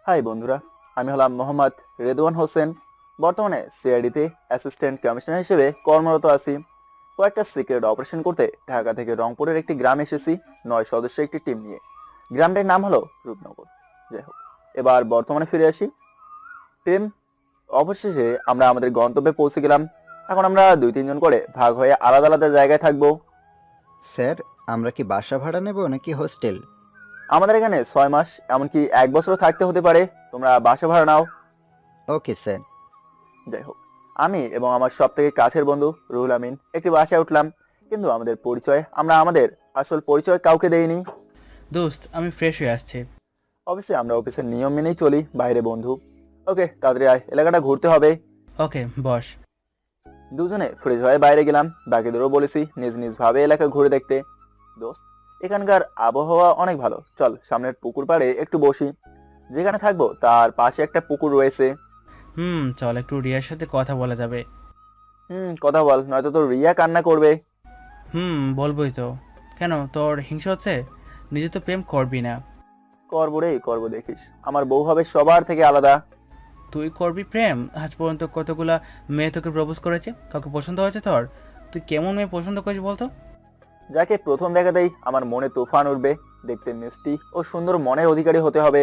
High বন্ধুরা, আমি হলাম মোহাম্মদ রেদওয়ান হোসেন। বর্তমানে সিআইডিতে অ্যাসিস্ট্যান্ট কমিশনার হিসেবে কর্মরত আছি। কয়েকটা সিক্রেট অপারেশন করতে ঢাকা থেকে রংপুরের একটি গ্রাম এসেছি 9 সদস্যের একটি টিম নিয়ে। গ্রামটির নাম হলো রূপনগর। যাই হোক, এবার বর্তমানে ফিরে আসি। টিম, অবশেষে আমরা আমাদের গন্তব্যে পৌঁছে গেলাম। এখন আমরা 2-3 জন করে ভাগ হয়ে আলাদা আলাদা জায়গায় থাকবো। স্যার, আমরা কি বাসা ভাড়া নেব নাকি হোস্টেল? আমাদের এখানে 6 মাস, এমনকি 1 বছরও থাকতে হতে পারে। তোমরা বাসা ভাড়া নাও। Okay sir. যাই হোক, আমি এবং আমার সব থেকে কাছের বন্ধু রুহুল আমিন একটি বাসায় উঠলাম, কিন্তু আমাদের পরিচয় আমরা আমাদের আসল পরিচয় কাউকে দেইনি। দোস্ত, আমি ফ্রেশ হয়ে আসছি। অবশ্যই আমরা অফিসের নিয়ম মেনেই চলি, বাইরে বন্ধু। ওকে, তাড়াতাড়ি আয়, এলাকাটা ঘুরতে হবে। ওকে বস। দুজনে ফ্রেশ হয়ে বাইরে গেলাম, বাকিদেরও বলেছি নিজ নিজ ভাবে এলাকা ঘুরে দেখতে। দোস্ত, এখানকার আবহাওয়া অনেক ভালো, চল সামনের পুকুর পাড়ে একটু বসি। যেখানে থাকবো তার পাশে একটা পুকুর রয়েছে। চল একটু রিয়ার সাথে কথা বলা যাবে। কথা বল, নয়তো তোর রিয়া কান্না করবে। বলবোই তো। কেন, তোর হিংসা হচ্ছে? নিজে তো প্রেম করবি না। করবো রে করবো, দেখিস আমার বউ হবে সবার থেকে আলাদা। তুই করবি প্রেম? আজ পর্যন্ত কতগুলা মেয়ে তোকে প্রপোজ করেছে, কাউকে পছন্দ হয়েছে তোর? তুই কেমন মেয়ে পছন্দ করিস বলতো? যাকে প্রথম দেখাতেই আমার মনে তুফান উঠবে, দেখতে মিষ্টি ও সুন্দর মনের অধিকারী হতে হবে।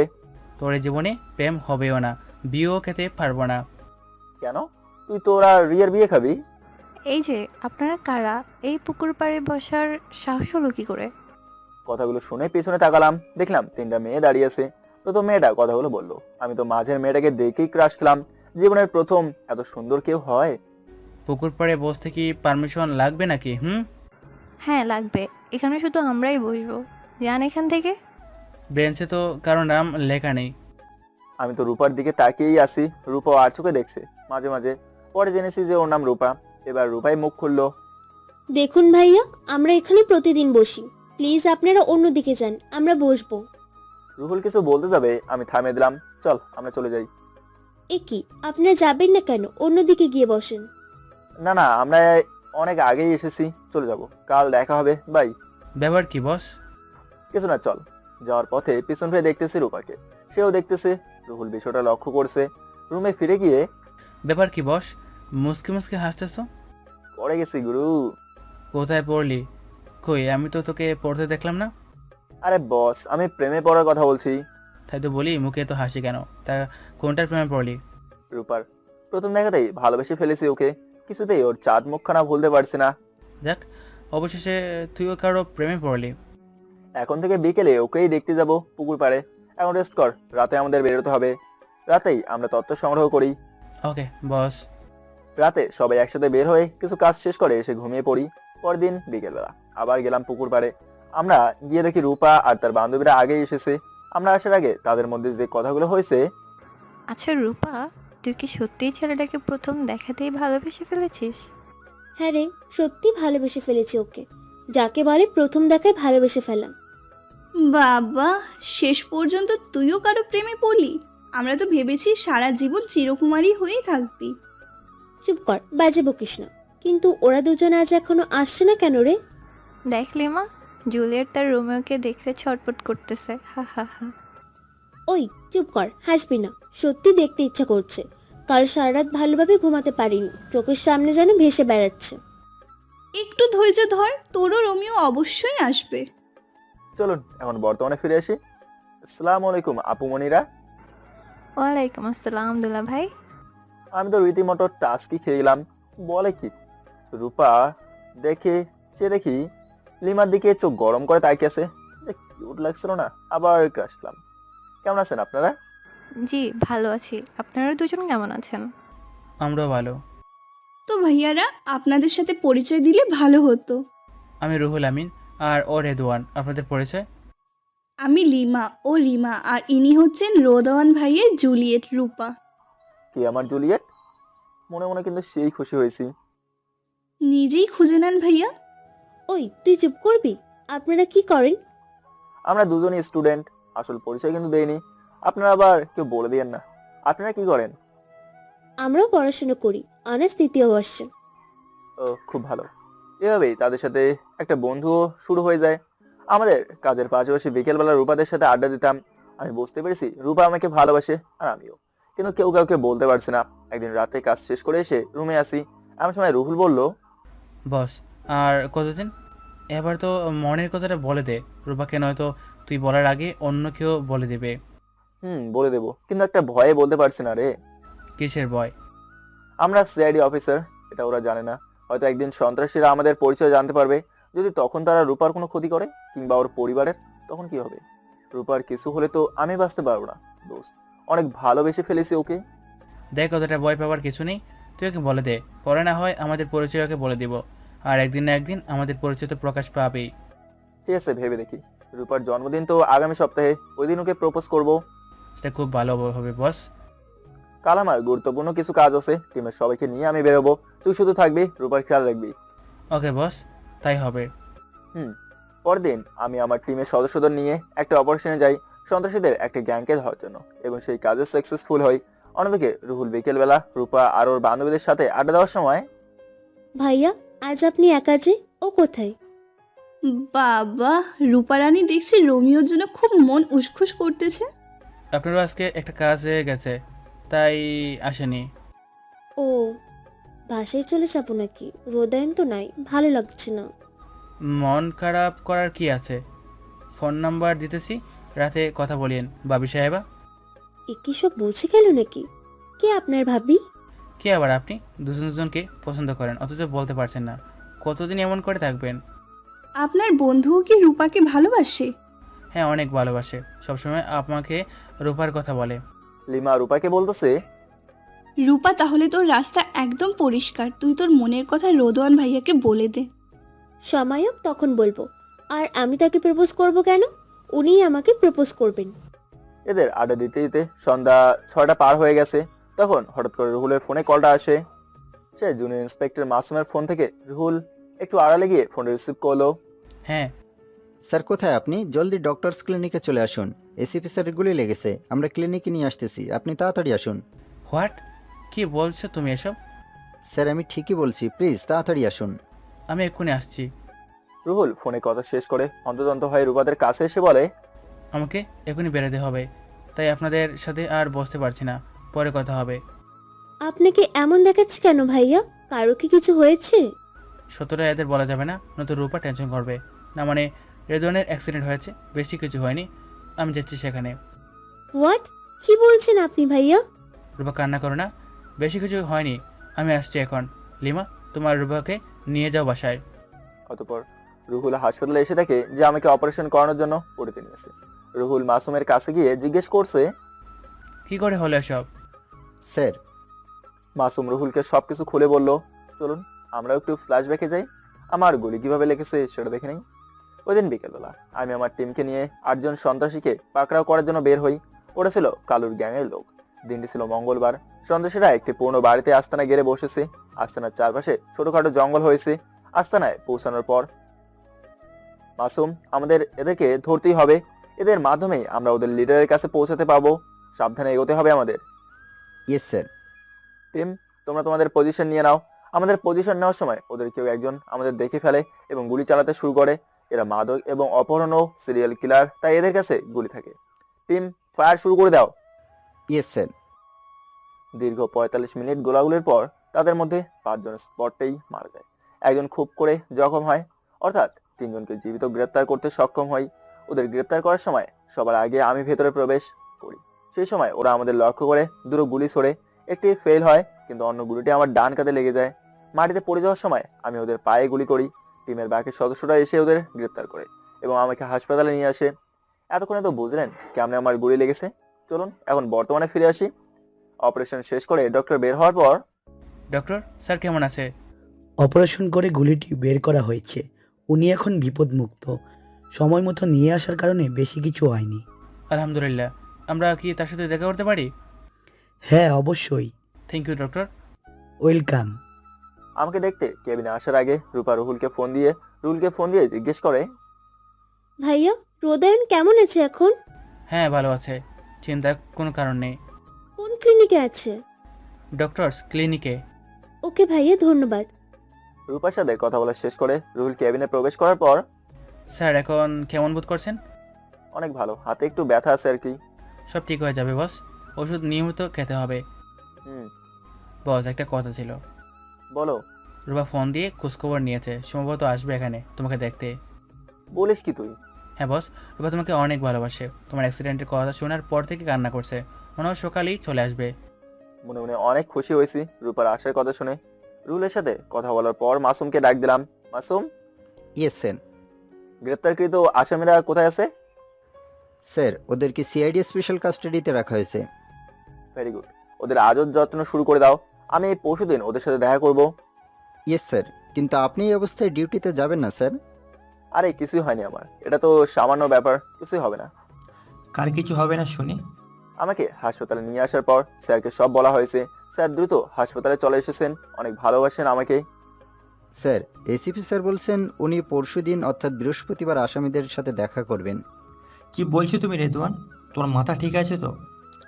তোর এই জীবনে প্রেম হবেও না, বিয়েও খেতে পারবো না। কেন, তুই তোরা রিয়ার বিয়ে খাবি? এই যে আপনারা কারা? এই পুকুর পাড়ে বসার সাহস হলো কি করে? কথাগুলো শুনে পিছনে তাকালাম, দেখলাম 3টা মেয়ে দাঁড়িয়ে আছে। প্রথম মেয়েটা কথাগুলো বললো। আমি তো মাঝের মেয়েটাকে দেখেই ক্রাশ খেলাম। জীবনের প্রথম এত সুন্দর কেউ হয়? পুকুর পাড়ে বসতে কি পারমিশন লাগবে নাকি? হ্যাঁ লাগবে, এখানে শুধু আমরাই বসবো। যান এখান থেকে। বেঞ্চে তো কারো নাম লেখা নেই। আমি তো রূপার দিকে তাকিয়েই আছি, রূপা আর চোখে দেখছে মাঝে মাঝে। পরে জেনেছি যে ওর নাম রূপা। এবার রূপাই মুখ খুললো। দেখুন ভাইয়া, আমরা এখানে প্রতিদিন বসি। প্লিজ আপনারা অন্যদিকে যান, আমরা বসবো। রুহুল কিছু বলতে যাবে, আমি থামিয়ে দিলাম। চল আমরা চলে যাই। এ কি, আপনারা যাবেন না কেন? অন্যদিকে গিয়ে বসেন। না না, আমরা অনেক আগেই এসেছি, চলে যাব, কাল দেখা হবে, বাই। ব্যাপার কি বস? কিছু না, চল। যাওয়ার পথে পিছন ফিরে দেখতেছি রূপাকে, সেও দেখতেছে। রুহুল বিষয়টা লক্ষ্য করছে। রুমে ফিরে গিয়ে, ব্যাপার কি বস, মুসকে মুসকে হাসতেছো? পড়ে গেছি গুরু। কোথায় পড়লি? কই, আমি তো তোকে পড়তে দেখলাম না। আরে বস, আমি প্রেমে পড়ার কথা বলছি। তাই তো বলি, মুখে তো হাসি কেন? তা কোনটার প্রেমে পড়লি? রূপার। প্রথম দেখাতেই ভালোবেসে ফেলেছি ওকে, কিছুতেই ওর চাঁদ মুখখানা ভুলতে পারছি না। যাক, অবশেষে তুইও কারো প্রেমে পড়লি। এখন থেকে বিকেলে ওকেই দেখতে যাব পুকুর পাড়ে। এখন রেস্ট কর, রাতে আমাদের বেরোতে হবে। রাতেই আমরা তথ্য সংগ্রহ করি। ওকে বস। রাতে সবাই একসাথে বের হয়ে কিছু কাজ শেষ করে এসে ঘুমিয়ে পড়ি। পরের দিন বিকেলবেলা আবার গেলাম পুকুর পাড়ে। আমরা গিয়ে দেখি রূপা আর তার বান্ধবীরা আগেই এসেছে। আমরা আসার আগে তাদের মধ্যে যে কথাগুলো হয়েছে। আচ্ছা রূপা, তুই কি সত্যিই ছেলেটাকে প্রথম দেখাতেই ভালোবেসে ফেলেছিস? হ্যাঁ রে, সত্যি ভালোবেসে ফেলেছি ওকে। যাকে বলে প্রথম দেখায় ভালোবেসে ফেলা। বাবা, শেষ পর্যন্ত তুইও কারো প্রেমে পড়লি? আমরা তো ভেবেছি সারা জীবন চিরকুমারী হয়েই থাকবি। চুপ কর, বাজে বকিস না। কিন্তু ওরা দুজন আজ এখনো আসছে না কেন রে? দেখলি মা, জুলিয়েট তার রোমিওকে দেখতে ছটফট করতেছে। হা হা হা। ওই চুপ কর, হাসবি না। সত্যি দেখতে ইচ্ছা করছে। কাল সারা রাত ভালোভাবে ঘুমাতে পারিনি, চোখের সামনে যেন ভেসে বেড়াচ্ছে। একটু ধৈর্য ধর, তোরও রোমিও অবশ্যই আসবে। চলুন এখন বর্তমানে ফিরে আসি। আসসালামু আলাইকুম আপুমনিরা। ওয়ালাইকুম আসসালাম দুলা ভাই। আমি তো রীতিমতো টাস্কি খেয়ে গেলাম। বলে কি, রূপা দেখে দেখি লিমার দিকে চোখ গরম করে তাকিয়ে আছে। যে কিউট লাগছিল না, আবার ক্রাশ খেলাম। কেমন আছেন আপনারা? জি ভালো আছি, আপনারা দুজন কেমন আছেন? আমরাও ভালো। তো ভাইয়ারা, আপনাদের সাথে পরিচয় দিলে ভালো হতো। আমি রুহুল আমিন, আর ও রেদওয়ান। আপনাদের পরিচয়? আমি লিমা, ও রিমা, আর ইনি হচ্ছেন রোদওয়ান ভাইয়ের জুলিয়েট, রূপা। কি আমার জুলিয়েট? মনে মনে কিন্তু সেই খুশি হয়েছি। নিজেই খুঁজে নেন ভাইয়া। ওই তুই চুপ করবি? আপনারা কি করেন? আমরা দুজনই স্টুডেন্ট, আসল পরিচয় কিন্তু দেইনি। আপনারা আবার কেউ বলে দিয়েন না। আপনারা কি করেন? আমরাও পড়াশোনা করি, অনার্স 3য় বর্ষে। ও, খুব ভালো। এভাবেই তাদের সাথে একটা বন্ধুও শুরু হয়ে যায়। আমাদের কাজের পাশাপাশি বিকেলবেলা রূপাদের সাথে আড্ডা দিতাম। আমি বুঝতে পেরেছি রূপা আমাকে ভালোবাসে আর আমিও, কিন্তু কেউ কাউকে বলতে পারছি না। একদিন রাতে কাজ শেষ করে এসে রুমে আসি, এমন সময় রুহুল বলল, বস আর কতদিন? এবার তো মনের কথাটা বলে দে রূপাকে, নয়তো তুই বলার আগে অন্য কেউ বলে দেবে। বলে দেবো, কিন্তু একটা ভয়ে বলতে পারছি না রে। কিসের ভয়? আমরা সিআইডি অফিসার, এটা ওরা জানে না। হয়তো একদিন সন্ত্রাসীরা আমাদের পরিচয় জানতে পারবে। যদি তখন তারা রূপার কোনো ক্ষতি করে কিংবা ওর পরিবারের, তখন কি হবে? রূপার কিছু হলে তো আমি বাঁচতে পারবো না দোস্ত। অনেক ভালোবেসে ফেলেছি ওকে। দেখ, অতটা ভয় পাওয়ার কিছু নেই, তুই ওকে বলে দে। পরে না হয় আমাদের পরিচয় ওকে বলে দিব, আর একদিন না একদিন আমাদের পরিচয় তো প্রকাশ পাবেই। ঠিক আছে, ভেবে দেখি। রূপার জন্মদিন তো আগামী সপ্তাহে, ওই দিন ওকে প্রপোজ করব। সেটা খুব ভালো হবে বস। কাল আমার গুরুত্বপূর্ণ কিছু কাজ আছে, টিমের সবাইকে নিয়ে আমি বেরোবো। তুই শুধু থাকবি, রূপার খেয়াল রাখবি। ওকে বস, তাই হবে। পরদিন আমি আমার টিমের সদস্যদের নিয়ে একটা অপারেশনে যাই সন্ত্রাসীদের একটা গ্যাংকে ধরার জন্য, এবং সেই কাজে সাকসেসফুল হই। অন্যদিকে রুহুল বিকেলবেলা রূপা আর ওর বান্ধবীদের সাথে আড্ডা দেওয়ার সময়, ভাইয়া আজ আপনি একা যে, ও কোথায়? বাবা, রূপারানী দেখছি রোমিওর জন্য খুব মন উসখুস করতেছে। আপনারও আজকে একটা কাজ হয়ে গেছে, তাই আসেনি। ও, বাসায় চলে যাবো নাকি? রোদায়ন তো নাই, ভালো লাগছে না। মন খারাপ করার কি আছে? ফোন নাম্বার দিতেছি, রাতে কথা বলিয়েন ভাবি সাহেবা। এ কি সব বুঝে গেল নাকি? কে আপনার ভাবি? কে আবার আপনি? দুজন দুজনকে পছন্দ করেন অথচ বলতে পারছেন না। কতদিন এমন করে থাকবেন? আপনার বন্ধুও কি রূপাকে ভালোবাসে? হ্যাঁ, অনেক ভালোবাসে, সবসময় আপনাকে রূপার কথা বলে। লিমা রূপাকে বলতেছে, রূপা, তাহলে তোর রাস্তা একদম পরিষ্কার, তুই তোর মনের কথা রোদওয়ান ভাইয়াকে বলে দে। সময় হোক তখন বলবো। আর আমি তাকে প্রপোজ করব কেন? উনিই আমাকে প্রপোজ করবেন। এদের আড্ডা দিতে দিতে সন্ধ্যা 6টা পার হয়ে গেছে। তখন হঠাৎ করে রুহুলের ফোনে কলটা আসে। সে জুনিয়র ইন্সপেক্টর মাসুমের ফোন থেকে। রুহুল একটু আড়ালে গিয়ে ফোনটা রিসিভ করলো। হ্যাঁ, স্যার কোথায় আপনি? জলদি ডক্টরস ক্লিনিকে চলে আসুন। এসিপি স্যারের গুলি লেগেছে, আমরা ক্লিনিকে নিয়ে আসতেছি, আপনি তাড়াতাড়ি আসুন। হোয়াট? কি বলছো তুমি এসব? স্যার আমি ঠিকই বলছি, প্লিজ তাড়াতাড়ি আসুন। আমি এক্ষুনি আসছি। রুহুল ফোনে কথা শেষ করে অন্তর্দন্ত হয়ে রূপাদের কাছে এসে বলে, আমাকে এখনই বেরোতে হবে, তাই আপনাদের সাথে আর বসতে পারছি না, পরে কথা হবে। আপনাকে এমন দেখাচ্ছে কেন ভাইয়া? কারো কি কিছু হয়েছে? সত্যটা এদের বলা যাবে না, নয়তো রূপা টেনশন করবে। না মানে, রেদওয়ানের অ্যাক্সিডেন্ট হয়েছে, বেশি কিছু হয়নি, আমি যাচ্ছি সেখানে। হোয়াট? কি বলছেন আপনি ভাইয়া? রূপা কান্না করো না, বেশি কিছু হয়নি, আমি আসছি এখন। লিমা, তোমার রূপাকে নিয়ে যাও বাসায়। অতঃপর রুহুল হাসপাতালে এসে দেখে যে আমাকে অপারেশন করানোর জন্য পড়তে নিয়েছে। রুহুল মাসুমের কাছে গিয়ে জিজ্ঞেস করছে, কি করে হলো এসব? স্যার মাসুম রুহুলকে সবকিছু খুলে বলল। চলুন আমরা একটু ফ্ল্যাশব্যাকে যাই, আমার গুলি কিভাবে লেগেছে সেটা দেখে নেই। ওই দিন বিকেলবেলা আমি আমার টিমকে নিয়ে 8 জন সন্ত্রাসীকে পাকড়াও করার জন্য বের হই। ওরা ছিল কালুর গ্যাংয়ের লোক। দিনটি ছিল মঙ্গলবার। সন্ত্রাসীরা একটি পুরনো বাড়িতে আস্তানা গেড়ে বসেছে। আস্তানার চারপাশে ছোটখাটো জঙ্গল হয়েছে। আস্তানায় পৌঁছানোর পর মাসুম, আমাদের এদেরকে ধরতেই হবে। এদের মাধ্যমেই আমরা ওদের লিডারের কাছে পৌঁছাতে পারবো। সাবধানে এগোতে হবে আমাদের। Yes sir. টিম, তোমরা তোমাদের পজিশন নিয়ে নাও। আমাদের পজিশন নেওয়ার সময় ওদের কেউ একজন আমাদের দেখে ফেলে এবং গুলি চালাতে শুরু করে। এরা মাদক এবং অপহরণ ও সিরিয়াল কিলার, তাই এদের কাছে গুলি থাকে। টিম, ফায়ার শুরু করে দাও। Yes sir. দীর্ঘ 45 মিনিট গোলাগুলির পর তাদের মধ্যে 5 জন স্পটেই মারা যায়। একজন খুব করে জখম হয়, অর্থাৎ 3 জনকে জীবিত গ্রেপ্তার করতে সক্ষম হয়। ওদের গ্রেপ্তার করার সময় সবার আগে আমি ভেতরে প্রবেশ করি। সেই সময় ওরা আমাদের লক্ষ্য করে দুটো গুলি ছোড়ে। একটি ফেল হয়, কিন্তু অন্য গুলিটি আমার ডান কাঁধে লেগে যায়। মাটিতে পড়ে যাওয়ার সময় আমি ওদের পায়ে গুলি করি। টিমের বাকি সদস্যরা এসে ওদের গ্রেপ্তার করে এবং আমাকে হাসপাতালে নিয়ে আসে। এতক্ষণে তো বুঝলেন কেমনে আমার গুলি লেগেছে। চলুন এখন বর্তমানে ফিরে আসি। অপারেশন শেষ করে ডক্টর বের হওয়ার পর, ডক্টর স্যার কেমন আছে? অপারেশন করে গুলিটি বের করা হয়েছে, উনি এখন বিপদমুক্ত। সময় মতো নিয়ে আসার কারণে বেশি কিছু হয়নি। আলহামদুলিল্লাহ। আমরা কি তার সাথে দেখা করতে পারি? হ্যাঁ অবশ্যই। Thank you doctor. ওয়েলকাম। আমাকে দেখতে কেবিনে আসার আগে রূপা রুহুলকে ফোন দিয়ে জিজ্ঞেস করে, ভাইয়া রোদায়ন কেমন আছে এখন? হ্যাঁ, ভালো আছে, চিন্তার কোনো কারণ নেই। কোন ক্লিনিকে আছে? ডক্টরস ক্লিনিকে। ওকে ভাইয়া, ধন্যবাদ। রূপার সাথে কথা বলা শেষ করে রুহুল কেবিনে প্রবেশ করার পর, স্যার এখন কেমন বোধ করছেন? অনেক ভালো, হাতে একটু ব্যথা আছে আর কি। সব ঠিক হয়ে যাবে বস, ওষুধ নিয়মিত খেতে হবে। হুম, বস একটা কথা ছিল। বলো। রূপা ফোন দিয়ে খোঁজখবর নিয়েছে, সম্ভবত আসবে এখানে তোমাকে দেখতে। বলিস কি তুই? হ্যাঁ বস, রূপা তোমাকে অনেক ভালোবাসে, তোমার অ্যাক্সিডেন্টের কথা শোনার পর থেকে কান্না করছে, মনে হয় সকালেই চলে আসবে। মনে মনে অনেক খুশি হয়েছি রূপার আসার কথা শুনে। রুহুলের সাথে কথা বলার পর মাসুমকে ডাক দিলাম। Masum, yes sir. গ্রেপ্তারকৃত আসামিরা কোথায় আছে? স্যার ওদেরকে সিআইডি স্পেশাল কাস্টাডিতে রাখা হয়েছে। ভেরি গুড, ওদের আদর যত্ন শুরু করে দাও। আমি এই পরশুদিন ওদের সাথে দেখা করব। ইয়েস স্যার, কিন্তু আপনি এই অবস্থায় ডিউটিতে যাবেন না স্যার। আরে কিছুই হয়নি আমার, এটা তো সামান্য ব্যাপার, কিছুই হবে না। কার কিছু হবে না শুনি? আমাকে হাসপাতালে নিয়ে আসার পর স্যারকে সব বলা হয়েছে। স্যার দ্রুত হাসপাতালে চলে এসেছেন, অনেক ভালোবাসেন আমাকে। স্যার এসিপি স্যার বলছেন উনি পরশুদিন অর্থাৎ বৃহস্পতিবার আসামিদের সাথে দেখা করবেন। কি বলছো তুমি রেদওয়ান? তোমার মাথা ঠিক আছে তো?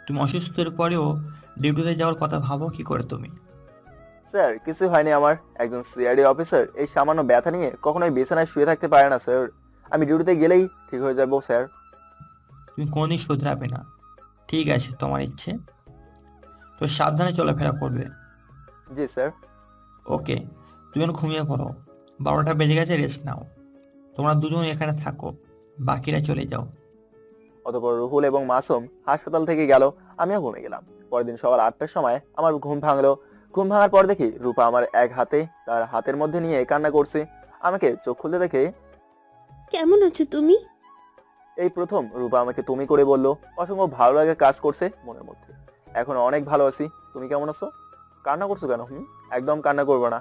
তুমি অসুস্থের পরেও ডিউটিতে যাওয়ার কথা ভাবো কি করে তুমি? স্যার কিছুই হয়নি আমার, একজন সিআইডি অফিসার এই সামান্য ব্যথা নিয়ে কখনোই বিছানায় শুয়ে থাকতে পারে না স্যার। আমি ডিউটিতে গেলেই ঠিক হয়ে যাবো স্যার। তুমি কোনদিন শুধরাবে না। ঠিক আছে, তোমার ইচ্ছে, তো সাবধানে চলাফেরা করবে। জি স্যার। ওকে, তুমি এখন ঘুমিয়ে পড়ো। 12টা বেজে গেছে, রেস্ট নাও। তোমরা দুজন এখানে থাকো, বাকিরা চলে যাও। অতঃপর রুহুল এবং মাসুম হাসপাতাল থেকে গেল, আমিও ঘুমিয়ে গেলাম। পরের দিন সকাল 8টার সময় আমার ঘুম ভাঙলো। ঘুম ভাঙার পর দেখি রূপা আমার এক হাতে তার হাতের মধ্যে নিয়ে কান্না করছে। আমাকে চোখ খুলতে দেখে কেমন আছো তুমি? এই প্রথম রূপা আমাকে তুমি করে বললো। অসংখ্য ভালো লাগে কাজ করছে মনের মধ্যে। এখন অনেক ভালো আছি। তুমি কেমন আছো? কান্না করছো কেন? একদম কান্না করবো না।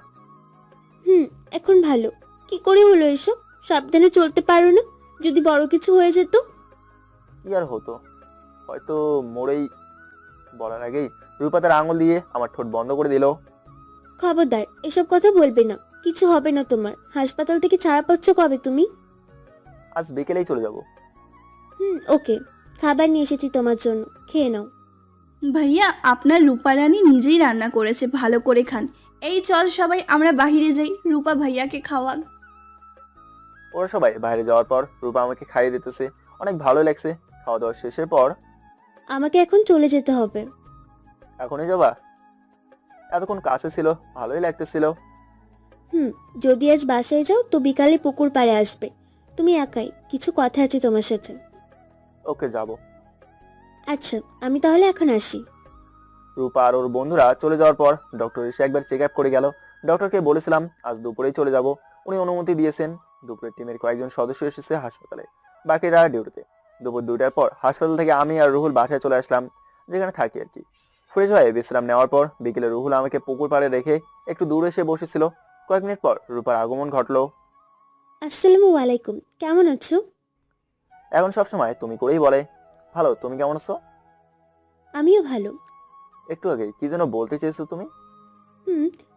এখন ভালো। কি করে হলো এসব? সাবধানে চলতে পারো না? যদি বড় কিছু হয়ে যেত? কি আর হতো, হয়তো মোড়েই। বলার আগেই রূপা তার আঙুল দিয়ে আমার ঠোঁট বন্ধ করে দিল। খবরদার এসব কথা বলবে না, কিছু হবে না তোমার। হাসপাতাল থেকে ছাড়া পাচ্ছ কবে তুমি? আজ বিকেলেই চলে যাব। ওকে, খাবার নিয়ে এসেছি তোমার জন্য, খেয়ে নাও। ভাইয়া আপনার রূপা রানী নিজেই রান্না করেছে, ভালো করে খান। এই চল সবাই আমরা বাহিরে যাই, রূপা ভাইয়াকে খাওয়াক। ওরা সবাই বাইরে যাওয়ার পর রূপা আমাকে খাইয়ে দিতেছে, অনেক ভালো লাগছে। খাওয়া দাওয়া শেষের পর আমাকে এখন চলে যেতে হবে। এখনই যাবা? এতক্ষণ কাছে ছিল, ভালোই লাগতেছিল। যদি আজ বাসায় যাও তো বিকালে পুকুর পাড়ে আসবে। তুমি একাই, কিছু কথা আছে তোমার সাথে। ওকে, যাব। আচ্ছা, আমি তাহলে এখন আসি। রূপা আর ওর বন্ধুরা চলে যাওয়ার পর ডক্টর এসে একবার চেক আপ করে গেল। ডক্টরকে বলেছিলাম আজ দুপুরেই চলে যাব, উনি অনুমতি দিয়েছেন। দুপুরের টিমের কয়েকজন সদস্য এসেছে হাসপাতালে, বাকিরা ডিউটিতে। দুপুর 2টার পর হাসপাতাল থেকে আমি আর রুহুল বাসায় চলে আসলাম, যেখানে থাকি আর কি। ফ্রেশ হয়ে বিশ্রাম নেওয়ার পর বিকেলে রুহুল আমাকে পুকুর পাড়ে রেখে একটু দূরে এসে বসেছিল। কয়েক মিনিট পর রূপার আগমন ঘটলো। আসসালামু আলাইকুম, কেমন আছো? এখন সবসময় তুমি করেই বলে। ভালো, তুমি কেমন আছো? আমিও ভালো। একটু আগে কি যেন বলতে চেয়েছো তুমি?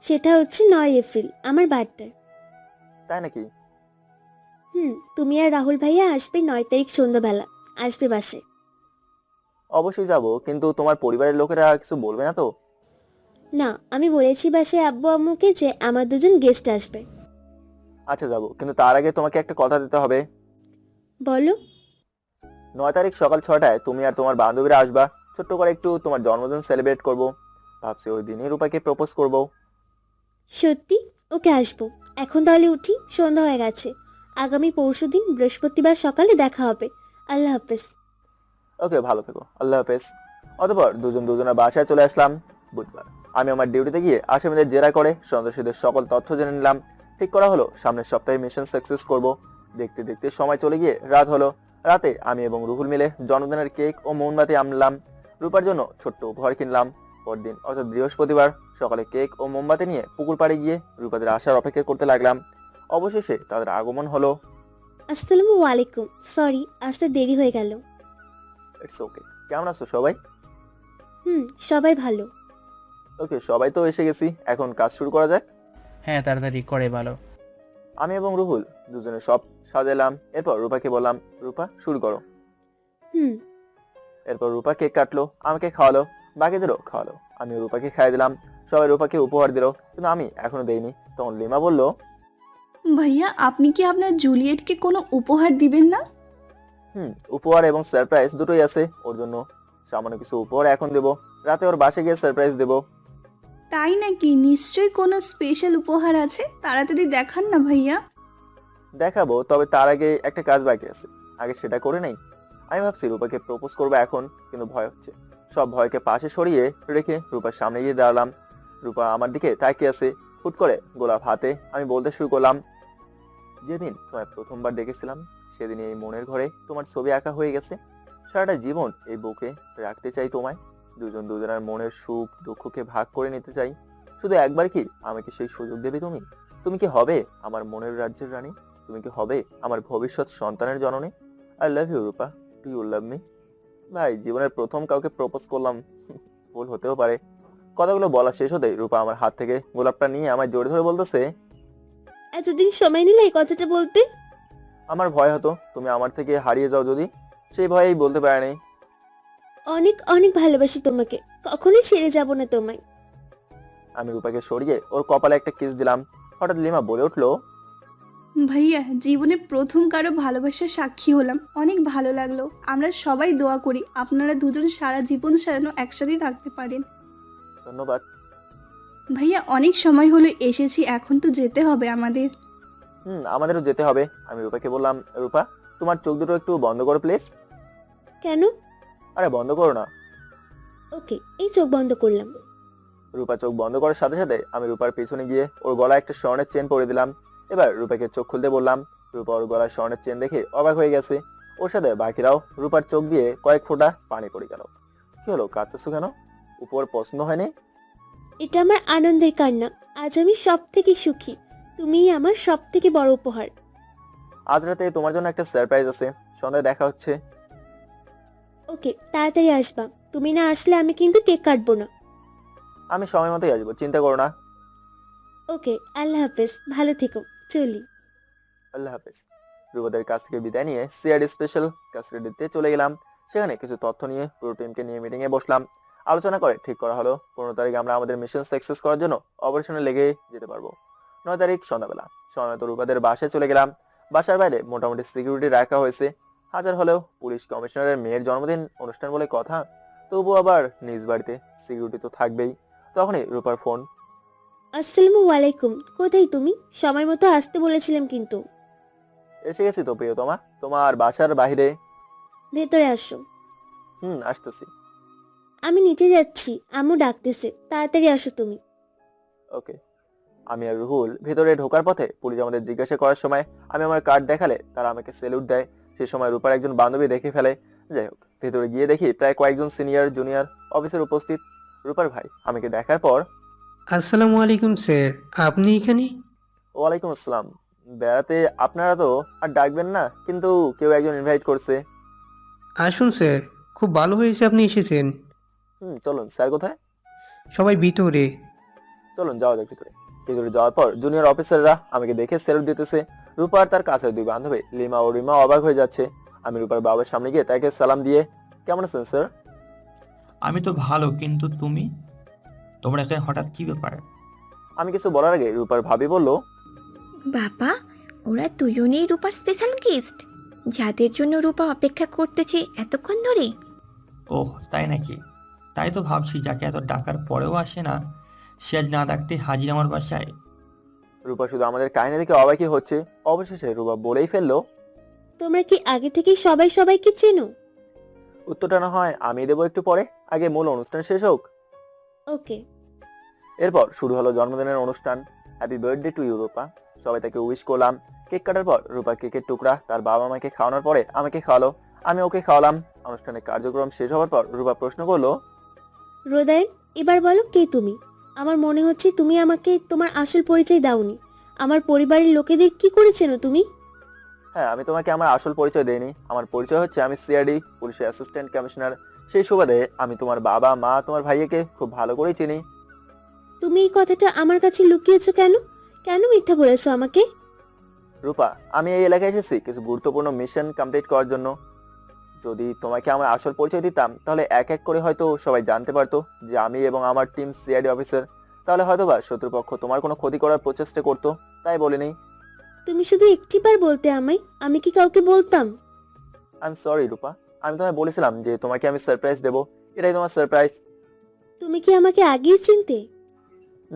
সেটা হচ্ছে 9 এপ্রিল, আমার বার্থডে। তাই নাকি? তুমি আর রাহুল ভাইয়া আসবে 9 তারিখ সন্ধ্যাবেলা, আসবে বাসায়। অবশ্যই যাব, কিন্তু তোমার পরিবারের লোকেরা কিছু বলবে না তো? না, আমি বলেছি বাসায় আব্বু আম্মুকে যে আমার দুজন গেস্ট আসবে। আচ্ছা যাব, কিন্তু তার আগে তোমাকে একটা কথা দিতে হবে। বলো। 9 তারিখ সকাল 6টায় তুমি আর তোমার বান্ধবীরা আসবা। ছোট্ট করে একটু তোমার জন্মদিন সেলিব্রেট করব। ভাবছি ওই দিনই রূপাকে প্রপোজ করব। সত্যি? ওকে, আসবো। এখন তাহলে উঠি, সন্ধ্যা হয়ে গেছে। আগামী পরশুদিন বৃহস্পতিবার সকালে দেখা হবে। আল্লাহ হাফেজ। ওকে, ভালো থেকো, আল্লাহ হাফেজ। অতঃপর দুজনের বাসায় চলে আসলাম। বুধবার আমি আমার ডিউটিতে গিয়ে আসামিদের জেরা করে সন্ত্রাসীদের সকল তথ্য জেনে নিলাম। ঠিক করা হলো সামনের সপ্তাহে মিশন সাকসেস করব। দেখতে দেখতে সময় চলে গিয়ে রাত হলো। রাতে আমি এবং রুহুল মিলে জন্মদিনের কেক ও মোমবাতি আনলাম। রূপার জন্য ছোট্ট উপহার কিনলাম। পরদিন অর্থাৎ বৃহস্পতিবার সকালে কেক ও মোমবাতি নিয়ে পুকুর পাড়ে গিয়ে রূপাদের আসার অপেক্ষা করতে লাগলাম। অবশেষে তাদের আগমন হলো। আসসালামু আলাইকুম, সরি আসতে দেরি হয়ে গেল। It's okay. কেমন আছো সবাই? সবাই ভালো। ওকে, সবাই তো এসে গেছি, এখন কাজ শুরু করা যাক। হ্যাঁ তাড়াতাড়ি করে ভালো। আমি এবং রুহুল দুজনে সব সাজালাম। এরপর রূপাকে বললাম, রূপা শুরু করো। এরপর রূপা কেক কাটলো, আমাকে খাওয়ালো, বাকিদেরও খাওয়ালো। আমি রূপাকে খাইয়ে দিলাম। সবাই রূপাকে উপহার দিল, কিন্তু আমি এখনো দেইনি। তখন লিমা বলল, ভাইয়া আপনি কি আপনার জুলিয়েটকে কোনো উপহার দিবেন না? উপহার এবং সারপ্রাইজ দুটোই আছে ওর জন্য। সামান্য কিছু উপহার এখন দেবো, রাতে ওর বাসে গিয়ে সারপ্রাইজ দেবো। তাই নাকি? নিশ্চয়ই কোনো স্পেশাল উপহার আছে, তাড়াতাড়ি দেখান না ভাইয়া। দেখাবো, তবে তার আগে একটা কাজ বাকি আছে, আগে সেটা করে নেই। আমি ভাবছি রূপাকে প্রপোজ করবো এখন, কিন্তু ভয় হচ্ছে। সব ভয়কে পাশে সরিয়ে রেখে রূপার সামনে গিয়ে দাঁড়ালাম। রূপা আমার দিকে তাকিয়ে আছে, হুট করে গোলাপ হাতে আমি বলতে শুরু করলাম, যেদিন তোমায় প্রথমবার দেখেছিলাম সেদিন এই মনের ঘরে তোমার ছবি আঁকা হয়ে গেছে। সারাটা জীবন এই বুকে রাখতে চাই তোমায়। দুজন দুজনের মনের সুখ দুঃখকে ভাগ করে নিতে চাই। শুধু একবার কি আমাকে সেই সুযোগ দেবে তুমি? তুমি কি হবে আমার মনের রাজ্যের রানী? তুমি কি হবে আমার ভবিষ্যৎ সন্তানের জননী? I love you Rupa, do you love me? ভাই, জীবনের প্রথম কাউকে প্রপোজ করলাম, ভুল হতেও পারে। কথাগুলো বলা শেষ হতেই রূপা আমার হাত থেকে গোলাপটা নিয়ে আমায় জোরে ধরে বলতেছে, এতদিন সময় নিলে এই কথাটা বলতে? আমার ভয় হতো তুমি আমার থেকে হারিয়ে যাও যদি, সেই ভয়েই বলতে পারিনি। অনেক অনেক ভালোবাসি তোমাকে, কখনোই ছেড়ে যাব না তোমায়। আমি রূপাকে সরিয়ে ওর কপালে একটা কিস দিলাম। হঠাৎ লিমা বলে উঠলো, ভাইয়া জীবনে প্রথম কারো ভালোবাসার সাক্ষী হলাম, অনেক ভালো লাগলো। আমরা সবাই দোয়া করি আপনারা দুজন সারা জীবন যেন একসাথেই থাকতে পারেন। ধন্যবাদ। ভাইয়া অনেক সময় হলো এসেছি, এখন তো যেতে হবে আমাদের। আমাদেরও যেতে হবে। আমি রূপাকে বললাম, রূপা তোমার চোখ দুটো একটু বন্ধ করো প্লিজ। কেন? আরে বন্ধ করো না। ওকে, এই চোখ বন্ধ করলাম। রূপা চোখ বন্ধ করার সাথে সাথে আমি রূপার পেছনে গিয়ে ওর গলায় একটা স্বর্ণের চেন পরে দিলাম। এবার রূপাকে চোখ খুলতে বললাম। রূপা ওর গলায় স্বর্ণের চেন দেখে অবাক হয়ে গেছে। ওর সাথে বাকিরাও রূপার চোখ দিয়ে কয়েক ফোঁটা পানি পড়ে গেল। কি হলো, কাঁদতেছো কেন? উপর পছন্দ হয়নি? এটা আমার আনন্দের কান্না। আজ আমি সব থেকে সুখী। তুমিই আমার সব থেকে বড় উপহার। আজ রাতে তোমার জন্য একটা সারপ্রাইজ আছে, সন্ধ্যায় দেখা হচ্ছে। ওকে, তাড়াতাড়ি আসবা। তুমি না আসলে আমি কিন্তু কেক কাটবো না। আমি সময় মতোই আসবো, চিন্তা করো না। ওকে, আল্লাহ হাফেজ, ভালো থেকো, চলি। আল্লাহ হাফেজ। রূপাদের কাছ থেকে বিদায় নিয়ে সিআরডি স্পেশাল কাস্টাডিতে চলে গেলাম। সেখানে কিছু তথ্য নিয়ে পুরো টিমকে নিয়ে মিটিং এ বসলাম। আলোচনা করে ঠিক করা হলো 15 তারিখে আমরা আমাদের মিশন সাকসেস করার জন্য অপারেশনে লেগে যেতে পারবো। 9 তারিখ সন্ধ্যাবেলা সময়ত রূপাদের বাসায় চলে গেলাম। বাসার বাইরে মোটামুটি সিকিউরিটি রাখা হয়েছে। হাজার হলেও পুলিশ কমিশনারের মেয়ের জন্মদিন অনুষ্ঠান বলে কথা, তবু আবার নিজ বাড়িতে সিকিউরিটি তো থাকবেই। তখনই রূপার ফোন। আসসালামু আলাইকুম, কোথায় তুমি? সময় মতো আসতে বলেছিলাম কিন্তু। এসে গেছি তো প্রিয়তমা, তোমার বাসার বাইরে। ভেতরে আসো। আসতেছি। আমি নিচে যাচ্ছি, আম্মু ডাকতেছে, তাড়াতাড়ি আসো তুমি। ওকে। আমি আর রুহুল ভেতরে ঢোকার পথে পুলিশ আমাদের জিজ্ঞাসা করার সময় আমি আমার কার্ড দেখালে তারা আমাকে স্যালুট দেয়। সে সময় রূপার একজন বান্ধবী দেখে ফেলে। যাই হোক, ভেতরে গিয়ে দেখি প্রায় কয়েকজন সিনিয়র জুনিয়র অফিসার উপস্থিত। রূপার ভাই আমাকে দেখার পর, আসসালামু আলাইকুম স্যার, আপনি এখানে? ওয়ালাইকুম আসসালাম। বেড়াতে আপনারা তো আর ডাকবেন না, কিন্তু কেউ একজন ইনভাইট করছে। আসুন স্যার, খুব ভালো হয়েছে আপনি এসেছেন। চলুন। স্যার কোথায়? সবাই ভিতরে। চলুন যাওয়া যাক ভিতরে। ভিতরে যাওয়ার পর জুনিয়র অফিসাররা আমাকে দেখে স্যালুট দিতেছে। রূপা আর তার কাছের দুই বান্ধবী লিমা ও রিমা অবাক হয়ে যাচ্ছে। আমি রূপার বাবার সামনে গিয়ে তাকে সালাম দিয়ে, কেমন আছেন স্যার? আমি তো ভালো, কিন্তু তুমি, তোমরা এখানে হঠাৎ কি ব্যাপার? আমি কিছু বলার আগে রূপার ভাবি বলল, বাবা, ওরা দুজনেই রূপার স্পেশাল গেস্ট, যাদের জন্য রূপা অপেক্ষা করতেছে এতক্ষণ ধরে। ওহ তাই নাকি? তাই তো ভাবছি যাকে এত ডাকার পরেও আসে না, সে আজ না ডাকতে হাজির আমার বাসায়। রূপা শুধু আমাদের কাহিনী দেখে অবাকই হচ্ছে। অবশেষে রূপা বলেই ফেললো, তোমরা কি আগে থেকেই সবাই সবাইকে চেনো? উত্তরটা না হয় আমি দেবো একটু পরে, আগে মূল অনুষ্ঠান শেষ হোক। ওকে। এরপর শুরু হলো জন্মদিনের অনুষ্ঠান। হ্যাপি বার্থডে টু ইউ রূপা। সবাই তাকে উইশ করলাম। কেক কাটার পর রূপা কেকের টুকরা তার বাবা মাকে খাওয়ানোর পরে আমাকে খাওয়ালো, আমি ওকে খাওয়ালাম। অনুষ্ঠানের কার্যক্রম শেষ হওয়ার পর রূপা প্রশ্ন করলো, রোদায়ন, এবার বলো কে তুমি? আমার মনে হচ্ছে তুমি আমাকে তোমার আসল পরিচয় দাওনি। আমার পরিবারের লোকেদের কি করে চেনো তুমি? হ্যাঁ, আমি তোমাকে আমার আসল পরিচয় দেইনি। আমার পরিচয় হচ্ছে আমি সিআরডি পুলিশের অ্যাসিস্ট্যান্ট কমিশনার। সেই সুবাদে আমি তোমার বাবা মা তোমার ভাইয়াকে খুব ভালো করেই চিনি। তুমি এই কথাটা আমার কাছে লুকিয়েছো কেন? কেন মিথ্যা বলেছো আমাকে? রূপা, আমি এই এলাকায় এসেছি কিছু গুরুত্বপূর্ণ মিশন কমপ্লিট করার জন্য। যদি তোমাকে আমার আসল পরিচয় দিতাম তাহলে এক এক করে হয়তো সবাই জানতে পারতো যে আমি এবং আমার টিম সিআইডি অফিসার। তাহলে হয়তোবা শত্রুপক্ষ তোমার কোনো ক্ষতি করার প্রচেষ্টা করতো, তাই বলিনি। তুমি শুধু একটিবার বলতে আমায়, আমি কি কাউকে বলতাম? আই এম সরি রূপা, আমি তোমায় বলেছিলাম যে তোমাকে আমি সারপ্রাইজ দেবো, এটাই তোমার সারপ্রাইজ। তুমি কি আমাকে আগেই চিনতে?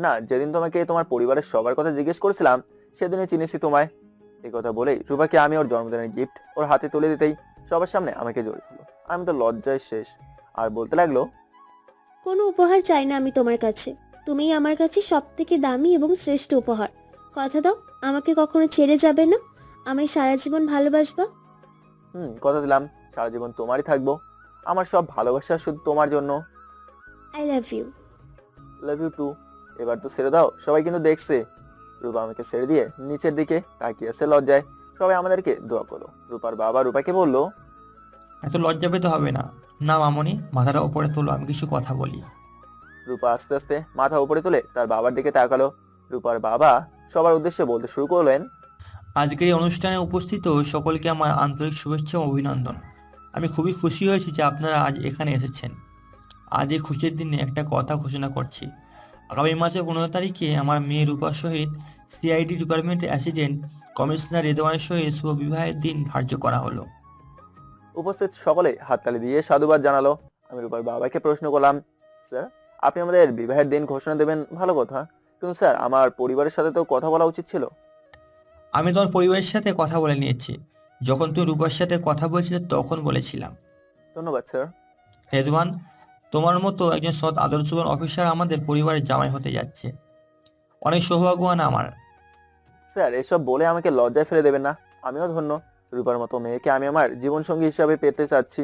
না, যেদিন তোমাকে তোমার পরিবারের সবার কথা জিজ্ঞেস করেছিলাম সেদিনই চিনেছি তোমায়। এই কথা বলেই রূপাকে আমি ওর জন্মদিনের গিফট ওর হাতে তুলে দিতেই সবার সামনে আমাকে জড়িয়ে হলো। আমি তো লজ্জায় শেষ, আর বলতে লাগলো, কোনো উপহার চাই না আমি তোমার কাছে, তুমিই আমার কাছে সব থেকে দামি এবং শ্রেষ্ঠ উপহার। কথা দাও আমাকে কখনো ছেড়ে যাবে না, আমায় সারা জীবন ভালোবাসবা। কথা দিলাম সারা জীবন তোমারই থাকবো, আমার সব ভালোবাসা শুধু তোমার জন্য। I love you. Love you too. এবার তো ছেড়ে দাও, সবাই কিন্তু দেখছে। রূপা আমাকে ছেড়ে দিয়ে নিচের দিকে তাকিয়ে আছে লজ্জায়। সবাই আমাদেরকে দোয়া করো। রূপার বাবা রূপাকে বলল, এত লজ্জা পেতে হবে না। না মামনি, মাথাটা উপরে তোলো, আমি কিছু কথা বলি। রূপা আস্তে আস্তে মাথা উপরে তুলে তার বাবার দিকে তাকালো। রূপার বাবা সবার উদ্দেশ্যে বলতে শুরু করলেন, আজকের এই অনুষ্ঠানে উপস্থিত সকলকে আমার আন্তরিক শুভেচ্ছা ও অভিনন্দন। আমি খুবই খুশি হয়েছি যে আপনারা আজ এখানে এসেছেন। আজ এই খুশির দিনে একটা কথা ঘোষণা করছি। আগামী মাসের 15 তারিখে আমার মেয়ে রূপার সহিত সিআইডি ডিপার্টমেন্টের অ্যাসিস্ট্যান্ট কমিশনার রেদওয়ানের সহিত শুভ বিবাহের দিন ধার্য করা হলো। উপস্থিত সকলে হাততালি দিয়ে সাধুবাদ জানালো। আমি রূপার বাবাকে প্রশ্ন করলাম, স্যার আপনি আমাদের বিবাহের দিন ঘোষণা দেবেন ভালো কথা, কিন্তু স্যার আমার পরিবারের সাথে তো কথা বলা উচিত ছিল। আমি তোমার পরিবারের সাথে কথা বলে নিয়েছি। যখন তুমি রূপার সাথে কথা বলছিলে তখন বলেছিলাম। ধন্যবাদ স্যার। রেদওয়ান, তোমার মতো একজন সৎ আদর্শবান অফিসার আমাদের পরিবারের জামাই হতে যাচ্ছে। অনেক সৌভাগ্যবান আমার। স্যার এসব বলে আমাকে লজ্জায় ফেলে দেবেন না, আমিও ধন্য। রূপার মতো মেয়েকে আমি আমার জীবনসঙ্গী হিসাবে পেতে চাচ্ছি।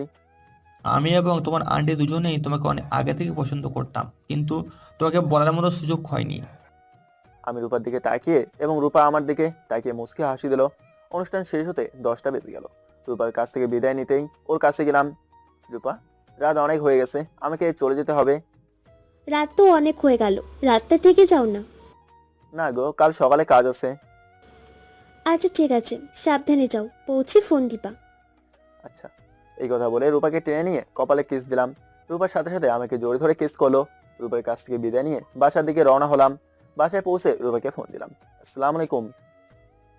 আমি এবং তোমার আন্টি দুজনেই তোমাকে অনেক আগে থেকে পছন্দ করতাম, কিন্তু তোমাকে বলার মতো সুযোগ হয়নি। আমি রূপার দিকে তাকিয়ে এবং রূপা আমার দিকে তাকিয়ে মুচকি হাসি দিল। অনুষ্ঠান শেষ হতে 10টা বেজে গেল। রূপার কাছ থেকে বিদায় নিতেই ওর কাছে গেলাম। রূপা, রাত অনেক হয়ে গেছে, আমাকে চলে যেতে হবে। রাত তো অনেক হয়ে গেল, রাতটা থেকে যাও না। না গো, কাল সকালে কাজ আছে। আচ্ছা ঠিক আছে, সাবধানে যাও, পৌঁছে ফোন দিবা। আচ্ছা। এই কথা বলে রূপাকে টেনে নিয়ে কপালে কিস দিলাম। রূপার সাথে সাথে আমাকে জোরে ধরে কিস করলো। রূপার কাছ থেকে বিদায় নিয়ে বাসার দিকে রওনা হলাম। বাসায় পৌঁছে রূপাকে ফোন দিলাম, আসসালামু আলাইকুম।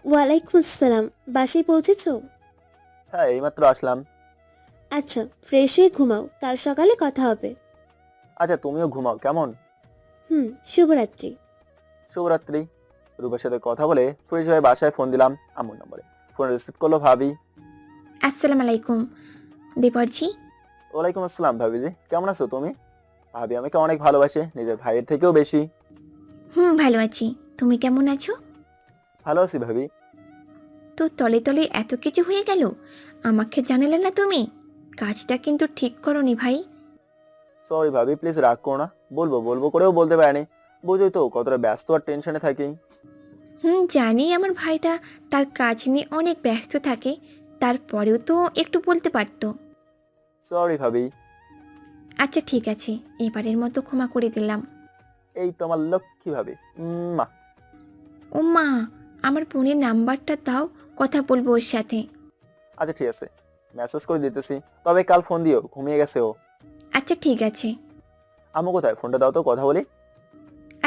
ওয়ালাইকুম আসসালাম। বাসায় পৌঁছেছো? হ্যাঁ, এইমাত্র আসলাম। আচ্ছা, ফ্রেশ হয়ে ঘুমাও, কাল সকালে কথা হবে। আচ্ছা, তুমিও ঘুমাও কেমন। শুভরাত্রি। শুভরাত্রি। রূপার সাথে কথা বলে ফ্রেশ হয়ে বাসায় ফোন দিলাম আম্মুর নম্বরে। ফোন রিসিভ করলো ভাবি। আসসালামু আলাইকুম দেবরজি। ওয়ালাইকুম আসসালাম ভাবিজি, কেমন আছো তুমি? ভাবি আমাকে অনেক ভালোবাসে, নিজের ভাইয়ের থেকেও বেশি। ভালো আছি, তুমি কেমন আছো? ভালো আছি ভাবি। তো তলে তলে এত কিছু হয়ে গেল, আমাকে জানালে না তুমি? কাজটা কিন্তু ঠিক করনি ভাই। সরি ভাবি, প্লিজ রাগ করো না। বলবো বলবো করেও বলতে পারিনি। বুঝোই তো কতটা ব্যস্ত আর টেনশনে থাকি। জানি আমার ভাইটা তার কাজ নিয়ে অনেক ব্যস্ত থাকে, তারপরেও তো একটু বলতে পারতো। সরি ভাবি। আচ্ছা ঠিক আছে, এবারের মতো ক্ষমা করে দিলাম। এই তোমার লক্ষ্মী ভাবি। মা। ও মা, আমার বোনের নাম্বারটা দাও, কথা বলবো ওর সাথে। আচ্ছা ঠিক আছে, মেসেজ করে দিতেছি, তবে কাল ফোন দিও, ঘুমিয়ে গেছে ও। আচ্ছা ঠিক আছে। আম্মু কোথায়? ফোনটা দাও তো, কথা বলি।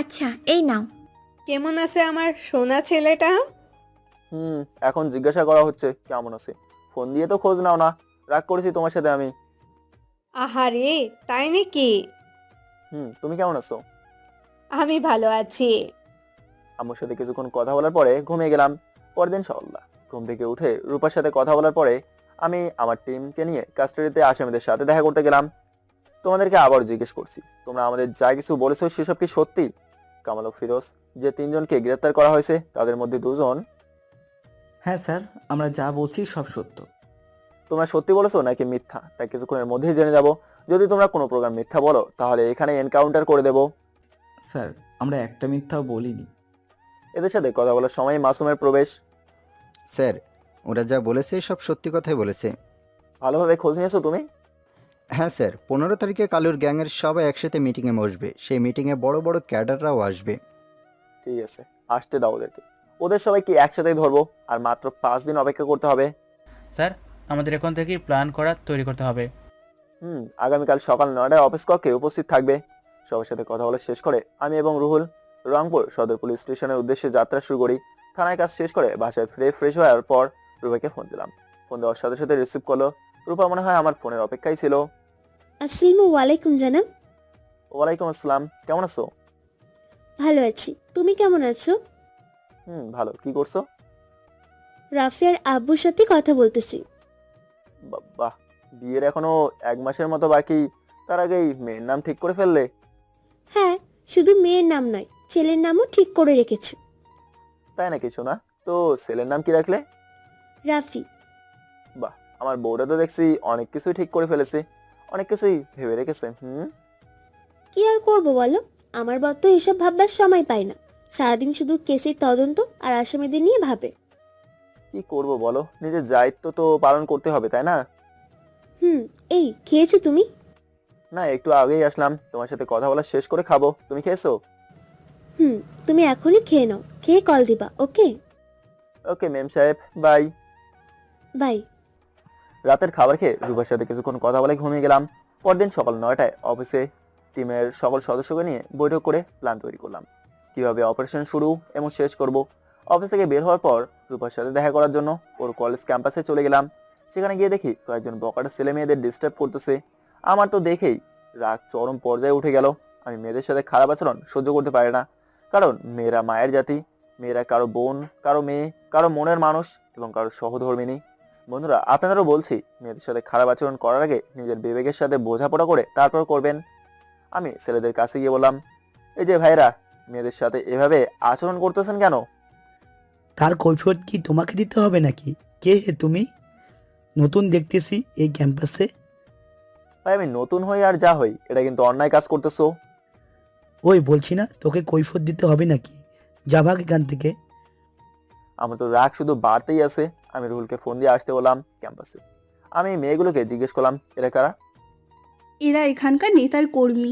আচ্ছা এই নাও। কেমন আছে আমার সোনা ছেলেটা? এখন জিজ্ঞাসা করা হচ্ছে কেমন আছে, ফোন দিয়ে তো খোঁজ নাও না। রাগ করেছি তোমার সাথে আমি। আহারে, তাই নাকি? তুমি কেমন আছো? আমি ভালো আছি। আম্মুর সাথে কিছুক্ষণ কথা বলার পরে ঘুমিয়ে গেলাম। পরের দিন সকালবেলা ঘুম থেকে উঠে রূপার সাথে কথা বলার পরে আমি আমার টিমকে নিয়ে কাস্টাডিতে আসামিদের সাথে দেখা করতে গেলাম। তোমাদেরকে আবার জিজ্ঞেস করছি, তোমরা আমাদের যা কিছু বলেছো সেসব কি সত্যি? কামাল ও ফিরোজ যে 3 জনকে গ্রেফতার করা হয়েছে, তাদের মধ্যে 2 জন। হ্যাঁ স্যার, আমরা যা বলছি সব সত্য। তোমরা সত্যি বলেছো নাকি মিথ্যা, তা কিছুক্ষণের মধ্যেই জেনে যাব। যদি তোমরা কোনো প্রকার মিথ্যা বলো তাহলে এখানে এনকাউন্টার করে দেব। স্যার, আমরা একটা মিথ্যাও বলিনি। এদের সাথে কথা বলার সময় মাসুমের প্রবেশ। স্যার, ওরা যা বলেছে সব সত্যি কথাই বলেছে। ভালোভাবে খোঁজ নিয়েছো তুমি? হ্যাঁ স্যার, 15 তারিখে কালুর গ্যাংয়ের সবাই একসাথে মিটিংয়ে বসবে। সেই মিটিংয়ে বড় বড় ক্যাডাররাও আসবে। ঠিক আছে, আসতে দাও ওদেরকে। ওদের সবাইকে একসাথেই ধরবো, আর মাত্র 5 দিন অপেক্ষা করতে হবে। স্যার, আমাদের এখন থেকেই প্ল্যান করা তৈরি করতে হবে। আগামীকাল সকাল 9টায় অফিস কক্ষে উপস্থিত থাকবে। সবার সাথে কথা বলা শেষ করে আমি এবং রুহুল রংপুর সদর পুলিশ স্টেশনের উদ্দেশ্যে যাত্রা শুরু করি। থানায় কাজ শেষ করে বাসায় ফিরে ফ্রেশ হওয়ার পর রূপাকে ফোন দিলাম। ফোন দেওয়ার সাথে সাথে রিসিভ করলো। রূপা মনে হয় আমার ফোনের অপেক্ষায় ছিল। আসসালামু আলাইকুম জানাব। ওয়ালাইকুম আসসালাম, কেমন আছো? ভালো আছি, তুমি কেমন আছো? ভালো। কি করছো? রাফিয়ার আব্বুর সাথে কথা বলতেছি। বাহ, বিয়ের এখনো 1 মাসের মতো বাকি, তার আগেই মেয়ের নাম ঠিক করে ফেললে? হ্যাঁ, শুধু মেয়ের নাম নয়, ছেলের নামও ঠিক করে রেখেছি। তাই না? কিছু না তো, ছেলের নাম কি রাখলে? রাফি। বাহ, আমার বউটা তো দেখছি অনেক কিছুই ঠিক করে ফেলেছে, অনেক কিছুই ভেবে রেখেছে। কি আর করবো বলো, আমার বর তো এসব ভাববার সময় পায় না, সারাদিন শুধু কেসের তদন্ত আর আসামিদের নিয়ে ভাবে। কি করব বলো, নিজের দায়িত্ব তো পালন করতে হবে, তাই না? এই খেয়েছো তুমি? না, একটু আগেই আসলাম, তোমার সাথে কথা বলা শেষ করে খাবো। তুমি খেয়েছো? তুমি এখনই খেয়ে নাও, খেয়ে কল দিবা। ওকে ওকে মেম সাহেব, বাই বাই। রাতের খাবার খেয়ে রূপার সাথে কিছুক্ষণ কথা বলে ঘুমিয়ে গেলাম। পরদিন সকাল 9টায় অফিসে টিমের সকল সদস্যকে নিয়ে বৈঠক করে প্ল্যান তৈরি করলাম, কিভাবে অপারেশন শুরু এবং শেষ করব। অফিস থেকে বের হওয়ার পর রূপার সাথে দেখা করার জন্য ওর কলেজ ক্যাম্পাসে চলে গেলাম। সেখানে গিয়ে দেখি কয়েকজন বকাটা ছেলে মেয়েদের ডিস্টার্ব করতেছে। আমার তো দেখেই রাগ চরম পর্যায়ে উঠে গেল। আমি মেয়েদের সাথে খারাপ আচরণ সহ্য করতে পারি না, কারণ মেয়েরা মায়ের জাতি, মেয়েরা কারো বোন, কারো মেয়ে, কারো মনের মানুষ এবং কারো সহধর্মিনী। বন্ধুরা, আপনাদেরও বলছি, মেয়েদের সাথে খারাপ আচরণ করার আগে নিজের বিবেকের সাথে বোঝাপড়া করে তারপর করবেন। আমি ছেলেদের কাছে গিয়ে বললাম, এই যে ভাইরা, মেয়েদের সাথে এভাবে আচরণ করতেছেন কেন? তার কৈফিয়ত কি তোমাকে দিতে হবে নাকি? কে হে তুমি? নতুন দেখতেছি এই ক্যাম্পাসে। ভাই, আমি নতুন হই আর যা হই, এটা কিন্তু অন্যায় কাজ করতেছো। ওই বলছি না তোকে কৈফিয়ত দিতে হবে নাকি? যা ভাগ এখান থেকে। আমার তো রাগ শুধু বাড়তেই আছে। আমি রুহুলকে ফোন দিয়ে আসতে বললাম ক্যাম্পাসে। আমি মেয়েগুলোকে জিজ্ঞেস করলাম, এরা কারা? এরা এখানকার নেতার কর্মী।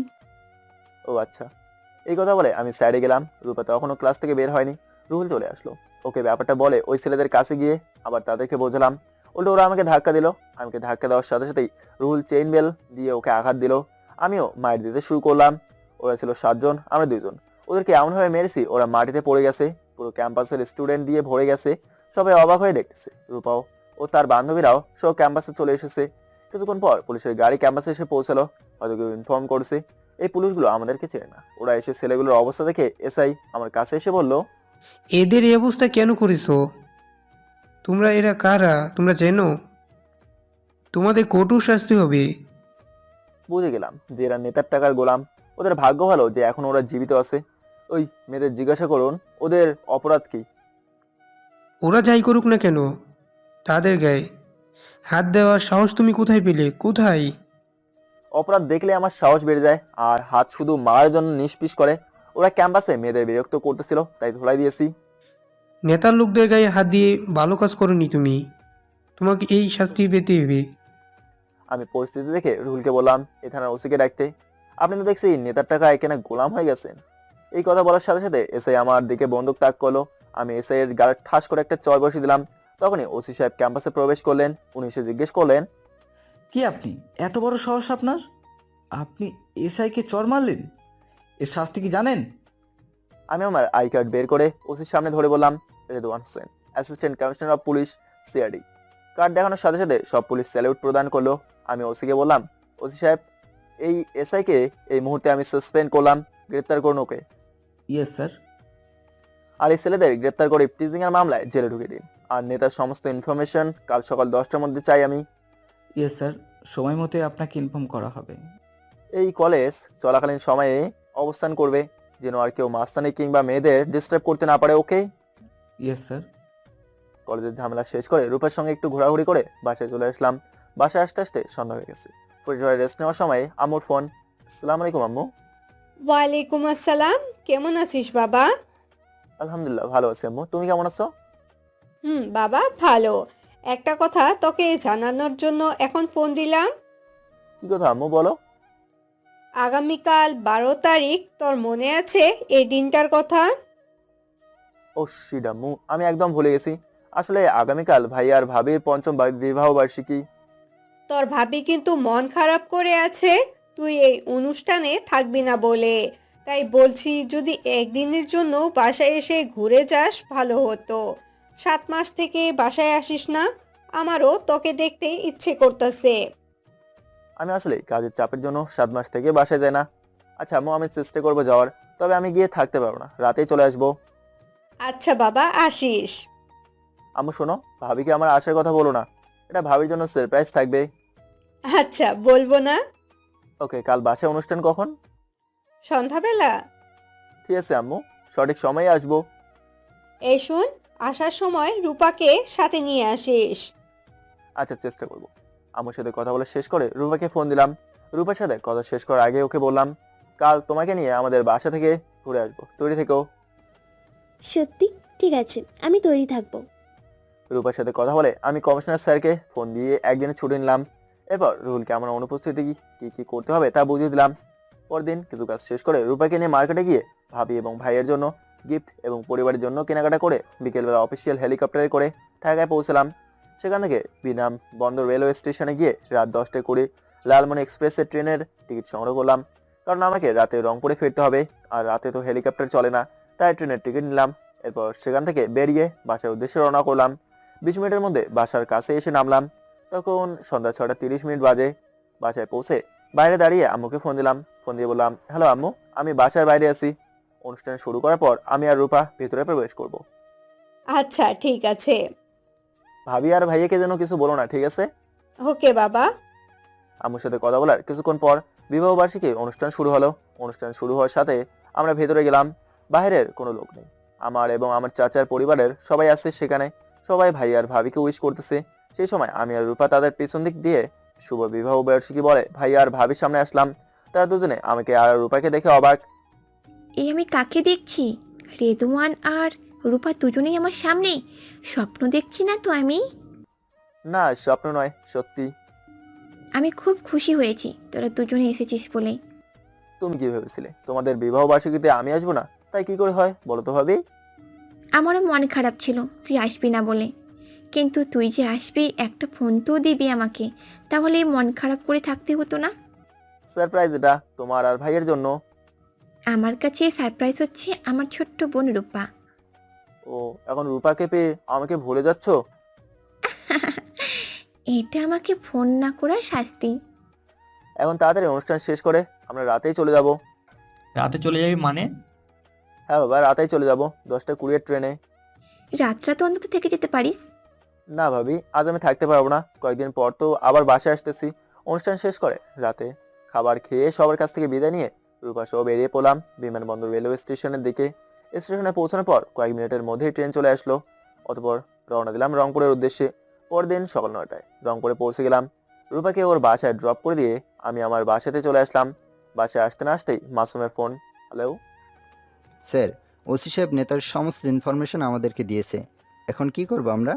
ও আচ্ছা। এই কথা বলে আমি সাইডে গেলাম। রূপা তখনও ক্লাস থেকে বের হয়নি। রুহুল চলে আসলো। ওকে ব্যাপারটা বলে ওই ছেলেদের কাছে গিয়ে আবার তাদেরকে বোঝালাম। উল্টো ওরা আমাকে ধাক্কা দিল। আমাকে ধাক্কা দেওয়ার সাথে সাথেই রুহুল চেইন বেল দিয়ে ওকে আঘাত দিল। আমিও মাইর দিতে শুরু করলাম। ওরা ছিল 7 জন, আমরা 2 জন। ওদেরকে এমনভাবে মেরেছি ওরা মাটিতে পড়ে গেছে। পুরো ক্যাম্পাসের স্টুডেন্ট দিয়ে ভরে গেছে। সবাই অবাক হয়ে দেখতেছে। রূপাও ও তার বান্ধবীরাও সব ক্যাম্পাসে চলে এসেছে। কিছুক্ষণ পর পুলিশের গাড়ি ক্যাম্পাসে এসে পৌঁছালো। হয়তো কেউ ইনফর্ম করছে। এই পুলিশগুলো আমাদেরকে চেনে না। ওরা এসে ছেলেগুলোর অবস্থা দেখে এসআই আমার কাছে এসে বলল, এদের এই অবস্থা কেন করেছো? তোমরা এরা কারা তোমরা চেনো? তোমাদের কঠোর শাস্তি হবে। বুঝে গেলাম যে এরা নেতার টাকার গোলাম। ওদের ভাগ্য ভালো যে এখন ওরা জীবিত আছে। ওই মেয়েদের জিজ্ঞাসা করুন ওদের অপরাধ কি। ওরা যাই করুক না কেন, তাদের গায়ে হাত দেওয়ার সাহস তুমি কোথায় পেলে? কোথায়? অপরাধ দেখলে আমার সাহস বেড়ে যায়, আর হাত শুধু মারার জন্য নিষ্পিস করে। ওরা ক্যাম্পাসে মেয়েদের বিরক্ত করতেছিল, তাই ধোলাই দিয়েছি। নেতার লোকদের গায়ে হাত দিয়ে ভালো কাজ করনি তুমি, তোমাকে এই শাস্তি পেতে হবে। আমি পরিস্থিতি দেখে রুহুলকে বললাম, এ থানার ওসিকে ডাকতে। আপনি তো দেখছি নেতার টাকায় কেনা গোলাম হয়ে গেছেন। এই কথা বলার সাথে সাথে এসআই আমার দিকে বন্দুক তাক করলো। আমি এসআই এর গায়ে ঠাস করে একটা চর বসিয়ে দিলাম। তখনই ওসি সাহেব ক্যাম্পাসে প্রবেশ করলেন। উনি এসে জিজ্ঞেস করলেন, কি আপনি এত বড় সাহস আপনার? আপনি এসআইকে চর মারলেন? এর শাস্তি কি জানেন? আমি আমার আই কার্ড বের করে ওসির সামনে ধরে বললাম, Redwan Hossain, assistant commissioner of police, CRD. Card দেখানোর সাথে সাথে সব পুলিশ স্যালিউট প্রদান করলো। আমি ওসিকে বললাম, ওসি সাহেব, এই এসআইকে এই মুহূর্তে আমি সাসপেন্ড করলাম, গ্রেপ্তার করুন ওকে। Yes sir. আর এই ছেলেদের গ্রেপ্তার করে টিজিং এর মামলায় জেলে ঢুকে দিন। আর নেতার সমস্ত ইনফরমেশন কাল সকাল 10টার মধ্যে চাই আমি। ইয়েস স্যার, সময় মতো আপনাকে ইনফর্ম করা হবে। এই কলেজ চলাকালীন সময়ে অবস্থান করবে, যেন আর কেউ মাস্তানি কিংবা মেয়েদের ডিস্টার্ব করতে না পারে, ওকে? Yes sir. কলেজের ঝামেলা শেষ করে রূপার সঙ্গে একটু ঘোরাঘুরি করে বাসায় চলে আসলাম। বাসায় আসতে আসতে সন্ধ্যা হয়ে গেছে। ফ্রেশ হয়ে রেস্ট নেওয়ার সময় আম্মুর ফোন। আসসালামু আলাইকুম আম্মু। ওয়ালাইকুম আসসালাম, কেমন আছিস বাবা? আলহামদুলিল্লাহ ভালো আছি আম্মু, তুমি কেমন আছো? বাবা ভালো। একটা কথা তোকে জানানোর জন্য এখন ফোন দিলাম। কি কথা আম্মু, বলো। আগামীকাল 12 তারিখ, তোর মনে আছে এই দিনটার কথা? ও শিট আম্মু, আমি একদম ভুলে গেছি। আসলে আগামীকাল ভাই আর ভাবির 5ম বিবাহ বার্ষিকী। তোর ভাবি কিন্তু মন খারাপ করে আছে তুই এই অনুষ্ঠানে থাকবি না বলে। তাই বলছি যদি একদিনের জন্য বাসায় এসে ঘুরে যাস ভালো হতো। 7 মাস থেকে বাসায় আসিস না, আমারও তোকে দেখতে ইচ্ছে করতেছে। আমি আসলে কাজের চাপের জন্য 7 মাস থেকে বাসায় যাই না। আচ্ছা আম্মু, আমি চেষ্টা করবো যাওয়ার, তবে আমি গিয়ে থাকতে পারবো না, রাতেই চলে আসবো। আচ্ছা বাবা, আসিস। আম্মু শোনো, ভাবিকে আমার আসার কথা বলো না, এটা ভাবির জন্য সারপ্রাইজ থাকবে। আচ্ছা, বলবো না। ওকে, কাল বাসায় অনুষ্ঠান কখন? সন্ধ্যাবেলা। ঠিক আছে আম্মু, সঠিক সময়ে আসবো। এই শোন, আসার সময় রূপাকে সাথে নিয়ে আসিস। আচ্ছা, চেষ্টা করবো। আম্মুর সাথে কথা বলে শেষ করে রূপাকে ফোন দিলাম। রূপার সাথে কথা শেষ করার আগে ওকে বললাম, কাল তোমাকে নিয়ে আমাদের বাসা থেকে ঘুরে আসবো, তৈরি থেকো। সত্যি? ঠিক আছে, আমি তৈরি থাকবো। রূপার সাথে কথা বলে আমি কমিশনার স্যারকে ফোন দিয়ে একদিনের ছুটি নিলাম। এরপর রুহুলকে আমার অনুপস্থিতি কি কি করতে হবে তা বুঝিয়ে দিলাম। পরদিন কিছু কাজ শেষ করে রূপাকে নিয়ে মার্কেটে গিয়ে ভাবি এবং ভাইয়ের জন্য গিফট এবং পরিবারের জন্য কেনাকাটা করে বিকেলবেলা অফিসিয়াল হেলিকপ্টারে করে ঢাকায় পৌঁছলাম। সেখান থেকে বিনাম বন্দর রেলওয়ে স্টেশনে গিয়ে রাত 10টায় করে লালমনি এক্সপ্রেসের ট্রেনের টিকিট সংগ্রহ করলাম, কারণ আমাকে রাতে রংপুরে ফিরতে হবে, আর রাতে তো হেলিকপ্টার চলে না, তাই ট্রেনের টিকিট নিলাম। এরপর সেখান থেকে বেরিয়ে বাসার উদ্দেশ্যে রওনা করলাম। 20 মিনিটের মধ্যে বাসার কাছে এসে নামলাম। তখন সন্ধ্যা 6:30 বাজে। বাসায় পৌঁছে বাইরে দাঁড়িয়ে আম্মুকে ফোন দিলাম। ফোন দিয়ে বললাম, হ্যালো আম্মু, আমি বাসার বাইরে আছি। অনুষ্ঠান শুরু করার পর আমি আর রূপা ভেতরে প্রবেশ করব। আচ্ছা, ঠিক আছে। ভাবি আর ভাইয়াকে যেন কিছু বলো না, ঠিক আছে? ওকে বাবা। আম্মুর সাথে কথা বলার কিছুক্ষণ পর বিবাহ বার্ষিকী অনুষ্ঠান শুরু হলো। অনুষ্ঠান শুরু হওয়ার সাথে আমরা ভেতরে গেলাম। বাইরের কোনো লোক নেই, আমার এবং আমার চাচার পরিবারের সবাই আছে সেখানে। সবাই ভাই আর ভাবিকে উইশ করতেছে। সেই সময় আমি আর রূপা তাদের পিছন দিক দিয়ে শুভ বিবাহ বার্ষিকী বলে ভাই আর ভাবির সামনে আসলাম। তারা দুজনে আমাকে আর রূপাকে দেখে অবাক। এই আমি কাকে দেখছি? রেদওয়ান আর রূপা দুজনেই আমার সামনে। স্বপ্ন দেখছি না তো আমি? না, স্বপ্ন নয়, সত্যি। আমি খুব খুশি হয়েছি তোরা দুজনে এসেছিস বলে। তুমি কি ভেবেছিলে তোমাদের বিবাহ বার্ষিকীতে আমি আসবো না? তাই কি করে হয় বলো তো ভাবি? আমারও মন খারাপ ছিল তুই আসবি না বলে, কিন্তু তুই যে আসবি একটা ফোন তো দিবি আমাকে, তাহলে মন খারাপ করে থাকতে হতো না। সারপ্রাইজ এটা তোমার আর ভাইয়ের জন্য। আমার কাছে সারপ্রাইজ হচ্ছে আমার ছোট্ট বোন রূপা। ও, এখন রূপাকে পেয়ে আমাকে ভুলে যাচ্ছ? এটা আমাকে ফোন না করার শাস্তি। এখন তাড়াতাড়ি অনুষ্ঠান শেষ করে আমরা রাতেই চলে যাব। রাতে চলে যাবি মানে? হ্যাঁ বাবা, রাতেই চলে যাব, 10:20 ট্রেনে। রাতটা তো অন্তত থেকে যেতে পারিস। না ভাবি, আজ আমি থাকতে পারবো না, কয়েকদিন পর তো আবার বাসায় আসতেছি। অনুষ্ঠান শেষ করে রাতে খাবার খেয়ে সবার কাছ থেকে বিদায় নিয়ে রূপা সহ বেরিয়ে পড়লাম বিমানবন্দর রেলওয়ে স্টেশনের দিকে। স্টেশনে পৌঁছানোর পর কয়েক মিনিটের মধ্যেই ট্রেন চলে আসলো। অতঃপর রওনা দিলাম রংপুরের উদ্দেশ্যে। পরদিন সকাল 9টায় রংপুরে পৌঁছে গেলাম। রূপাকে ওর বাসায় ড্রপ করে দিয়ে আমি আমার বাসাতে চলে আসলাম। বাসায় আসতে না আসতেই মাসুমের ফোন। হ্যালো স্যার, ওসি সাহেব নেতার সমস্ত ইনফরমেশন আমাদেরকে দিয়েছে। এখন কি করব আমরা?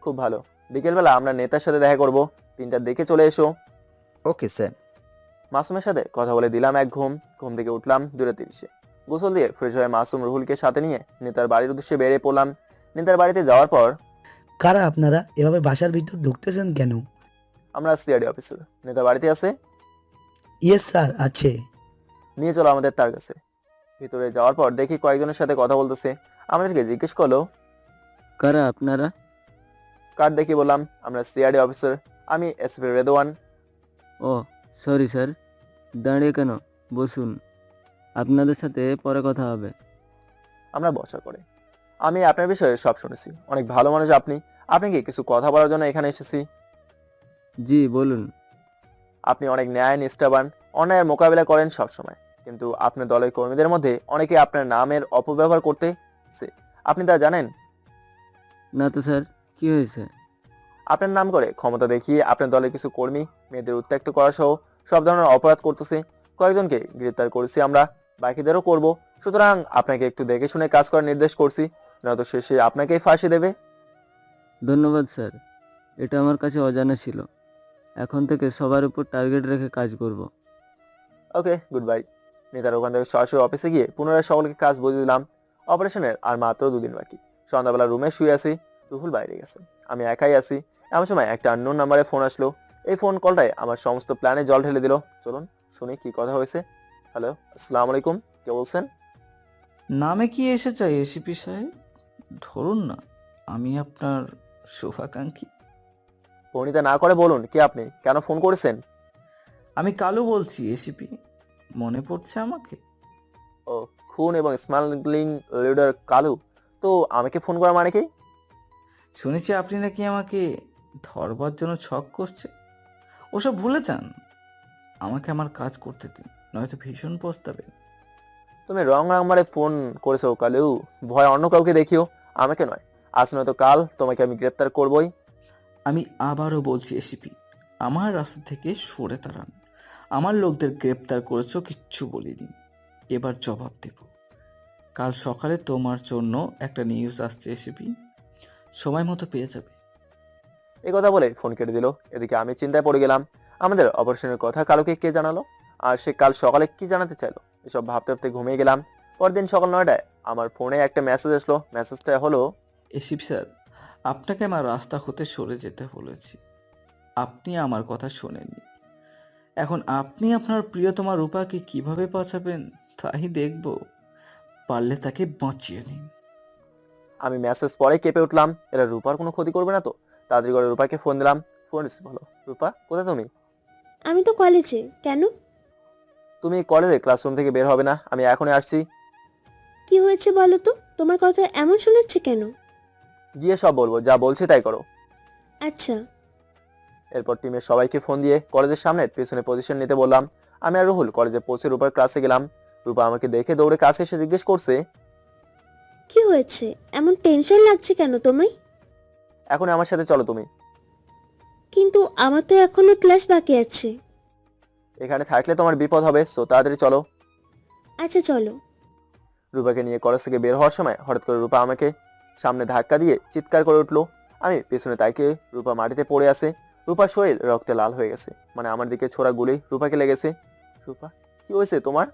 খুব ভালো, বিকেলবেলা আমরা নেতার সাথে দেখা করব, 3টার দিকে চলে এসো। Okay sir. মাসুমের সাথে কথা বলে দিলাম এক ঘুম। ঘুম থেকে উঠলাম 2:30-এ। গোসল দিয়ে ফ্রেশ হয়ে মাসুম রুহুলকে সাথে নিয়ে নেতার বাড়ির উদ্দেশ্যে বেরিয়ে পড়লাম। নেতার বাড়িতে যাওয়ার পর কারা আপনারা এভাবে বাসার ভিতর ঢুকতেছেন কেন? আমরা সিআইডি অফিসার। নেতা বাড়িতে আছে? ইয়েস স্যার, আছে। নিয়ে চলো আমাদের তার কাছে। ভিতরে যাওয়ার পর দেখি কয়েকজনের সাথে কথা বলতেছে। আমাদেরকে জিজ্ঞেস করলো, কারা আপনারা? কার দেখি বললাম, আমরা সিআইডি অফিসার, আমি এসপি রেদওয়ান। ও সরি স্যার, দাঁড়িয়ে কেন, বসুন, আপনাদের সাথে পরে কথা হবে। আমরা বসার পরে, আমি আপনার বিষয়ে সব শুনেছি, অনেক ভালো মানুষ আপনি। আপনি কি কিছু কথা বলার জন্য এখানে এসেছি? জি বলুন। আপনি অনেক ন্যায় নিষ্ঠাবান, অন্যায়ের মোকাবিলা করেন সব সময়, কিন্তু আপনার দলের কর্মীদের মধ্যে অনেকে আপনার নামের অপব্যবহার করতেছে, আপনি তা জানেন? না তো স্যার, কি হয়েছে? আপনার নাম করে ক্ষমতা দেখিয়ে আপনার দলের কিছু কর্মী মেয়েদের উত্ত্যক্ত করা সহ সব ধরনের অপরাধ করতেছে। কয়েকজনকে গ্রেপ্তার করেছি আমরা, বাকিদেরও করব। সুতরাং আপনাকে একটু দেখে শুনে কাজ করার নির্দেশ করছি, নয়তো শেষে আপনাকেই ফাঁসি দেবে। ধন্যবাদ স্যার, এটা আমার কাছে অজানা ছিল। এখন থেকে সবার উপর টার্গেট রেখে কাজ করব। ওকে, গুড বাই। নেতার ওখান থেকে সরাসরি অফিসে গিয়ে পুনরায় সকলকে কাজ বুঝিয়ে দিলাম। অপারেশনের আর মাত্র 2 দিন বাকি। সন্ধ্যাবেলা রুমে শুয়ে আছি, রুহুল বাইরে গেছে, আমি একাই আছি। এমন সময় একটা আননোন নাম্বারে ফোন আসলো। এই ফোন কলটায় আমার সমস্ত প্ল্যানে জল ঢেলে দিল। চলুন শুনি কি কথা হয়েছে। হ্যালো, আসসালামু আলাইকুম, কে বলছেন? নামে কি এসে চাই এসিপি সাহেব? ধরুন না, আমি আপনার শুভাকাঙ্ক্ষী। পরিণীতা না করে বলুন কে আপনি, কেন ফোন করেছেন? আমি কালু বলছি এসিপি, মনে পড়ছে আমাকে? ও, খুন এবং স্মাগলিং লিডার কালু। তো আমাকে ফোন করা মানে কি? শুনেছি আপনি নাকি আমাকে ধরবার জন্য ছক করছে। ওসব ভুলে যান, আমাকে আমার কাজ করতে দিন, নয়তো ভীষণ পস্তাবেন। তুমি রং নাম্বারে ফোন করেছো কালু, ভয় অন্য কাউকে দেখিও, আমাকে নয়। আজ নয়তো কাল তোমাকে আমি গ্রেপ্তার করবই। আমি আবারও বলছি এসিপি, আমার রাস্তা থেকে সরে দাঁড়ান। আমার লোকদের গ্রেপ্তার করেছো, কিচ্ছু বলিনি, এবার জবাব দেব। কাল সকালে তোমার জন্য একটা নিউজ আসছে এসিপি, সময় মতো পেয়ে যাবে। এই কথা বলে ফোন কেটে দিল। এদিকে আমি চিন্তায় পড়ে গেলাম, আমাদের অপারেশনের কথা কালুকে কে জানালো, আর সে কাল সকালে কি জানাতে চাইলো। এসব ভাবতে ভাবতে ঘুমিয়ে গেলাম। পরদিন সকাল 9টায় আমার ফোনে একটা মেসেজ আসলো। মেসেজটা হলো, এসিপি স্যার, আপনাকে আমার রাস্তা হতে সরে যেতে বলেছি, আপনি আমার কথা শোনেননি। এখন আপনি আপনার প্রিয়তমা রূপাকে কিভাবে বাঁচাবেন তাই দেখব, পারলে তাকে বাঁচিয়ে নিন। আমি মেসেজ পরে কেঁপে উঠলাম, এরা রূপার কোনো ক্ষতি করবে না তো? তাড়াতাড়ি করে রূপাকে ফোন দিলাম। ফোন রিসিভ হলো। রূপা, কোথায় তুমি? আমি তো কলেজে। কেন? তুমি কলেজে ক্লাসরুম থেকে বের হবে না, আমি এখনই আসছি। কি হয়েছে বলো তো, তোমার কথা এমন শোনাচ্ছে কেন? গিয়ে সব বলবো, যা বলছি তাই করো। আচ্ছা। এরপর টিমের সবাইকে ফোন দিয়ে কলেজের সামনে পেছনে পজিশন নিতে বললাম। আমি আর রুহুল কলেজে পৌঁছে রূপার ক্লাসে গেলাম। রূপা আমাকে দেখে দৌড়ে কাছে এসে জিজ্ঞেস করছে, কি হয়েছে, এমন টেনশন লাগছে কেন তোমায়? এখন আমার সাথে চলো তুমি। কিন্তু আমার তো এখনো ক্লাস বাকি আছে। এখানে থাকলে তোমার বিপদ হবে, সো তাড়াতাড়ি চলো। আচ্ছা চলো। রূপাকে নিয়ে কলেজ থেকে বের হওয়ার সময় হঠাৎ করে রূপা আমাকে সামনে ধাক্কা দিয়ে চিৎকার করে উঠলো। আমি পেছনে তাকে, রূপা মাটিতে পড়ে আছে। রূপার শরীর রক্তে লাল হয়ে গেছে, মানে আমার দিকে ছোড়া গুলি রূপাকে লেগেছে। রূপা, কি হয়েছে তোমার?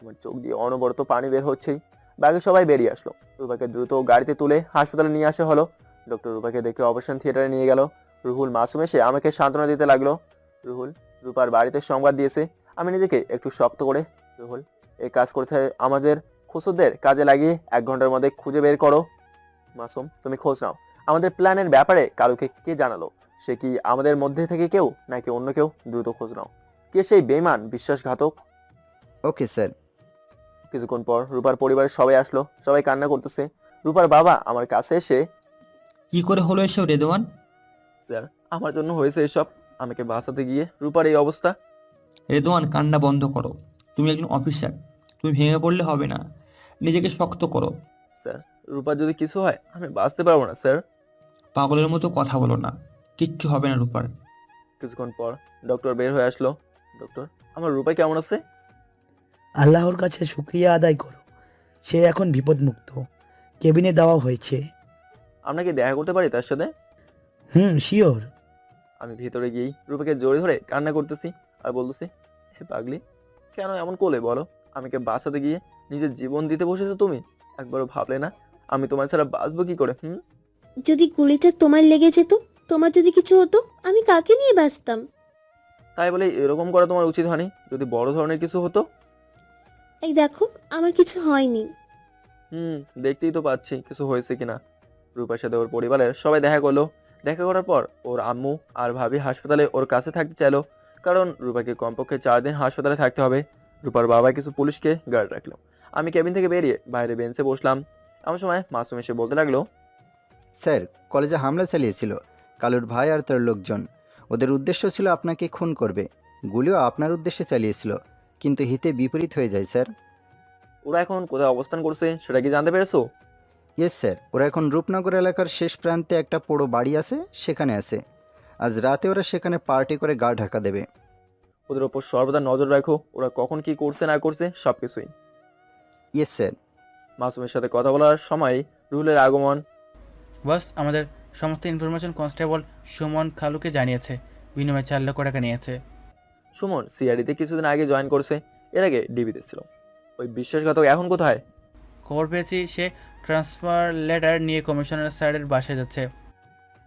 আমার চোখ দিয়ে অনবরত পানি বের হচ্ছেই। বাকি সবাই বেরিয়ে আসলো। রূপাকে দ্রুত গাড়িতে তুলে হাসপাতালে নিয়ে আসা হলো। ডক্টর রূপাকে দেখে অপারেশন থিয়েটারে নিয়ে গেল। রুহুল মাসুম এসে আমাকে সান্ত্বনা দিতে লাগলো। রুহুল রূপার বাড়িতে সংবাদ দিয়েছে। আমি নিজেকে একটু শক্ত করে, রুহুল এই কাজ করতে আমাদের খুসুদের কাজে লাগিয়ে 1 ঘন্টার মধ্যে খুঁজে বের করো। মাসুম, তুমি খোঁজ নাও আমাদের প্ল্যানের ব্যাপারে কালুকে কে জানালো, সে কি আমাদের মধ্যে থেকে কেউ নাকি অন্য কেউ, দ্রুত খোঁজ নাও। কে সেই বেঈমান বিশ্বাসঘাতক? Okay sir. কিছুক্ষণ পর রূপার পরিবারের সবাই আসলো। সবাই কান্না করতেছে। রূপার বাবা আমার কাছে এসে, কি করে হলো এসব রেদওয়ান? স্যার আমার জন্য হয়েছে এসব, আমাকে বাঁচাতে গিয়ে রূপার এই অবস্থা। রেদওয়ান, কান্না বন্ধ করো, তুমি একজন অফিসার, তুমি ভেঙে পড়লে হবে না, নিজেকে শক্ত করো। স্যার রূপার যদি কিছু হয় আমি বাঁচতে পারবো না স্যার। পাগলের মতো কথা বলো না, কিচ্ছু হবে না রূপার। কিছুক্ষণ পর ডক্টর বের হয়ে আসলো। ডক্টর, আমার রূপা কেমন আছে? আল্লাহর কাছে শুক্রিয়া আদায় করো, সে এখন বিপদমুক্ত, কেবিনে দেওয়া হয়েছে। আমরা কি দেখা করতে পারি তার সাথে? শিওর। আমি ভিতরে গিয়েই রূপাকে জড়িয়ে ধরে কান্না করতেছি আর বলতেছি, হে পাগলি, কেন এমন করলে বলো? আমাকে বাঁচাতে গিয়ে নিজের জীবন দিতে বসেছো তুমি, একবারও ভাবলে না আমি তোমার ছাড়া বাঁচবো কি করে? যদি গুলিটা তোমার লেগে যেত, তোমার যদি কিছু হতো, আমি কাকে নিয়ে বাঁচতাম? তাই বলে এরকম করা তোমার উচিত হয়নি। যদি বড় ধরনের কিছু হতো। এই দেখো, আমার কিছু হয়নি। দেখতেই তো পাচ্ছি কিছু হয়েছে কিনা। রূপার সাথে ওর পরিবারের সবাই দেখা করলো। দেখা করার পর ওর আম্মু আর ভাবি হাসপাতালে ওর কাছে থাকতে চাইলো, কারণ রূপাকে কমপক্ষে 4 দিন হাসপাতালে থাকতে হবে। রূপার বাবা কিছু পুলিশকে গার্ড রাখলো। আমি কেবিন থেকে বেরিয়ে বাইরে বেঞ্চে বসলাম। এমন সময় মাসুম এসে বলতে লাগলো, স্যার, কলেজে হামলা চালিয়েছিল কালুর ভাই আর তার লোকজন। ওদের উদ্দেশ্য ছিল আপনাকে খুন করবে, গুলিও আপনার উদ্দেশ্যে চালিয়েছিল, কিন্তু হিতে বিপরীত হয়ে যায় স্যার। ওরা এখন কোথায় অবস্থান করছে সেটা কি জানতে পেরেছো? ইয়েস স্যার, ওরা এখন রূপনগর এলাকার শেষ প্রান্তে একটা পোড়ো বাড়ি আছে, সেখানে আছে। আজ রাতে ওরা সেখানে পার্টি করে গা ঢাকা দেবে। ওদের ওপর সর্বদা নজর রাখো, ওরা কখন কি করছে না করছে সবকিছুই। Yes sir. মাসুমের সাথে কথা বলার সময় রুহুলের আগমন। বস, আমাদের সমস্ত ইনফরমেশন কনস্টেবল সুমন খালুকে জানিয়েছে, বিনিময়ে 4 লক্ষ টাকা নিয়েছে। সুমন সিআইডিতে কিছুদিন আগে জয়েন করছে, এর আগে ডিবিতে ছিল। ওই বিশ্বাসঘাতক এখন কোথায়? খবর পেয়েছি সে ট্রান্সফার লেটার নিয়ে কমিশনার স্যারের বাসায় যাচ্ছে।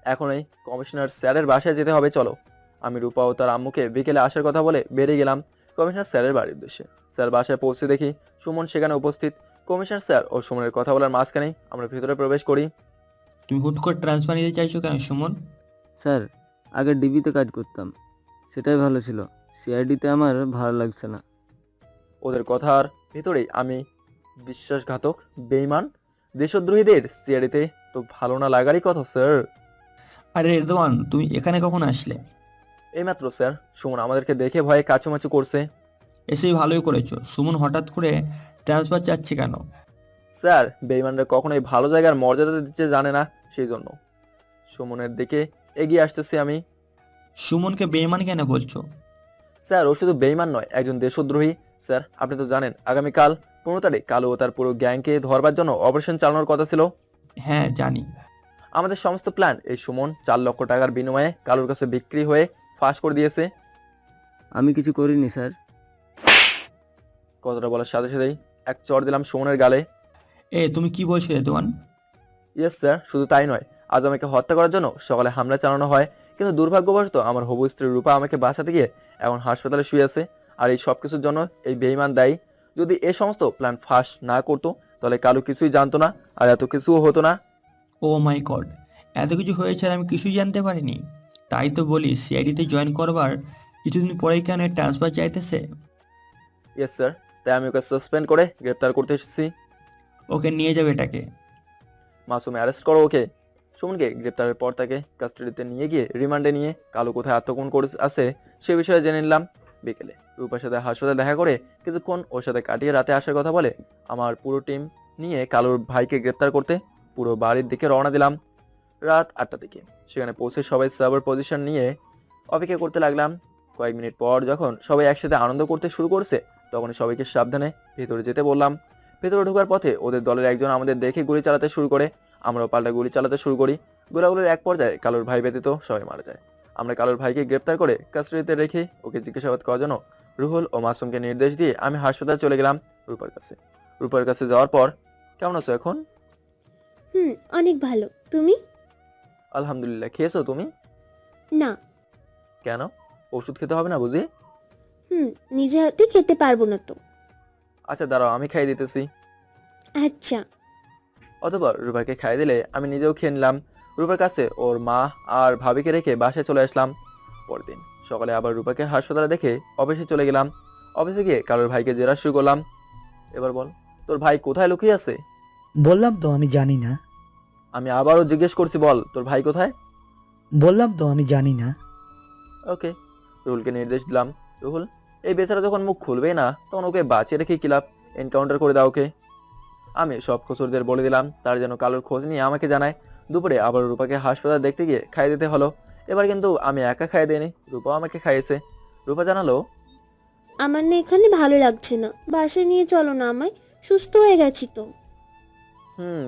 এখনই কমিশনার স্যারের বাসায় যেতে হবে, চলো। আমি রূপা ও তার আম্মুকে বিকেলে আসার কথা বলে বেরিয়ে গেলাম। কমিশনার স্যারের বাড়ির উদ্দেশ্যে। স্যার বাসায় পৌঁছে দেখি সুমন সেখানে উপস্থিত। কমিশনার স্যার ও সুমনের কথা বলার মাঝখানেই আমরা ভিতরে প্রবেশ করি। তুমি হুট করে ট্রান্সফার নিতে চাইছো কেন সুমন? স্যার, আগে ডিবিতে কাজ করতাম, সেটাই ভালো ছিল। সিআইডিতে আমার ভালো লাগছে না। ওদের কথার ভিতরেই আমি বিশ্বাসঘাতক, বেঈমান, দেশদ্রোহীদের সিআইডিতে তো ভালো না লাগারই কথা স্যার। আরে রেদওয়ান, তুমি এখানে কখন আসলে? এইমাত্র স্যার। সুমন আমাদেরকে দেখে ভয়ে কাচুমাচু করছে। এসেই ভালোই করেছো। সুমন হঠাৎ করে ট্রান্সফার চাচ্ছে কেন? স্যার, বেঈমানরা কখনোই ভালো জায়গার মর্যাদা দিতে জানে না, সেই জন্য। সুমনের দিকে এগিয়ে আসতেছি আমি। সুমনকে বেঈমান কেন বলছো? স্যার, ও শুধু বেঈমান নয়, একজন দেশদ্রোহী। স্যার, আপনি তো জানেন আগামীকাল 15 তারিখ কালো ও তার পুরো গ্যাংকে ধরবার জন্য অপারেশন চালানোর কথা ছিল। হ্যাঁ জানি। আমাদের সমস্ত প্ল্যান এই সুমন 4 লক্ষ টাকার বিনিময়ে কালোর কাছে বিক্রি হয়ে ফাঁস করে দিয়েছে। আমি কিছু করিনি স্যার। কথাটা বলার সাথে সাথেই এক চড় দিলাম সুমনের গালে। তুমি কি বলছো রেদওয়ান? ইয়েস স্যার, শুধু তাই নয়, আজ আমাকে হত্যা করার জন্য সকালে হামলা চালানো হয়, কিন্তু দুর্ভাগ্যবশত আমার হবু স্ত্রী রূপা আমাকে বাঁচাতে গিয়ে এখন হাসপাতালে শুয়ে আছে। আর এই সব কিছুর জন্য এই বেঈমান দায়ী। যদি এই সমস্ত প্ল্যান ফাঁস না করতো তাহলে কালো কিছুই জানতো না, আর এত কিছুও হতো না। ও মাই গড, এত কিছু হয়েছে আর আমি কিছুই জানতে পারিনি। তাই তো বলি সিআইডিতে জয়েন করবার কিছুদিন পরেই কেন ট্রান্সফার চাইতেছে। ইয়েস স্যার, তাই আমি ওকে সাসপেন্ড করে গ্রেপ্তার করতে এসেছি। ওকে নিয়ে যাবে এটাকে। মাসুম অ্যারেস্ট করো ওকে। সুমনকে গ্রেপ্তারের পর তাকে কাস্টাডিতে নিয়ে গিয়ে রিমান্ডে নিয়ে কালো কোথায় আত্মগোপন করে আছে সে বিষয়ে জেনে নিলাম। বিকেলে রূপার সাথে হাসপাতালে দেখা করে কিছুক্ষণ ওর সাথে কাটিয়ে রাতে আসার কথা বলে আমার পুরো টিম নিয়ে কালোর ভাইকে গ্রেপ্তার করতে পুরো বাড়ির দিকে রওনা দিলাম। রাত 8টার দিকে সেখানে পৌঁছে সবাই সার্ভার পজিশন নিয়ে অপেক্ষা করতে লাগলাম। কয়েক মিনিট পর যখন সবাই একসাথে আনন্দ করতে শুরু করছে তখন সবাইকে সাবধানে ভেতরে যেতে বললাম। ভেতরে ঢোকার পথে ওদের দলের একজন আমাদের দেখে গুলি চালাতে শুরু করে। আমরাও পাল্টা গুলি চালাতে শুরু করি। গোলাগুলির এক পর্যায়ে কালোর ভাই ব্যতীত সবাই মারা যায়। আমরা কালোর ভাইকে গ্রেপ্তার করে কাস্টাডিতে রেখে ওকে জিজ্ঞাসাবাদ করার জন্য রুহুল ও মাসুমকে নির্দেশ দিয়ে আমি হাসপাতাল চলে গেলাম রূপার কাছে। রূপার কাছে যাওয়ার পর, কেমন আছো এখন? অনেক ভালো। তুমি? আলহামদুলিল্লাহ। খেয়েছো তুমি? না। কেন? ওষুধ খেতে হবে না বুঝি? নিজে হাতে খেতে পারবো না তো। আচ্ছা দাঁড়াও, আমি খাইয়ে দিতেছি। আচ্ছা। অতঃপর রূপাকে খাইয়ে দিলে আমি নিজেও খেয়ে নিলাম। রূপার কাছে ওর মা আর ভাবিকে রেখে বাসায় চলে আসলাম। পরদিন সকালে আবার রূপাকে হাসপাতালে দেখে অফিসে চলে গেলাম। অফিসে গিয়ে কালোর ভাইকে জেরা শুরু করলাম। এবার বল, তোর ভাই কোথায় লুকিয়ে আছে? বললাম তো আমি জানি না। আমি আবারও জিজ্ঞেস করছি, বল তোর ভাই কোথায়? বললাম তো আমি জানি না। ওকে। রুহুলকে নির্দেশ দিলাম, রুহুল এই বেচারা যখন মুখ খুলবে না তখন ওকে বাঁচিয়ে রেখে কি লাভ, এনকাউন্টার করে দাও ওকে। আমি সব খোঁজদের বলে দিলাম তার যেন কালোর খোঁজ নিয়ে আমাকে জানায়। দুপুরে আবার রূপাকে হাসপাতাল দেখতে গিয়ে খাইয়ে দিতে হলো। এবার কিন্তু আমি একা খাইয়ে দিইনি, রূপাও আমাকে খাইয়েছে। রূপা জানালো, আমার না এখানে ভালো লাগছে না, বাসায় নিয়ে চলো না আমায়, সুস্থ হয়ে গেছি তো।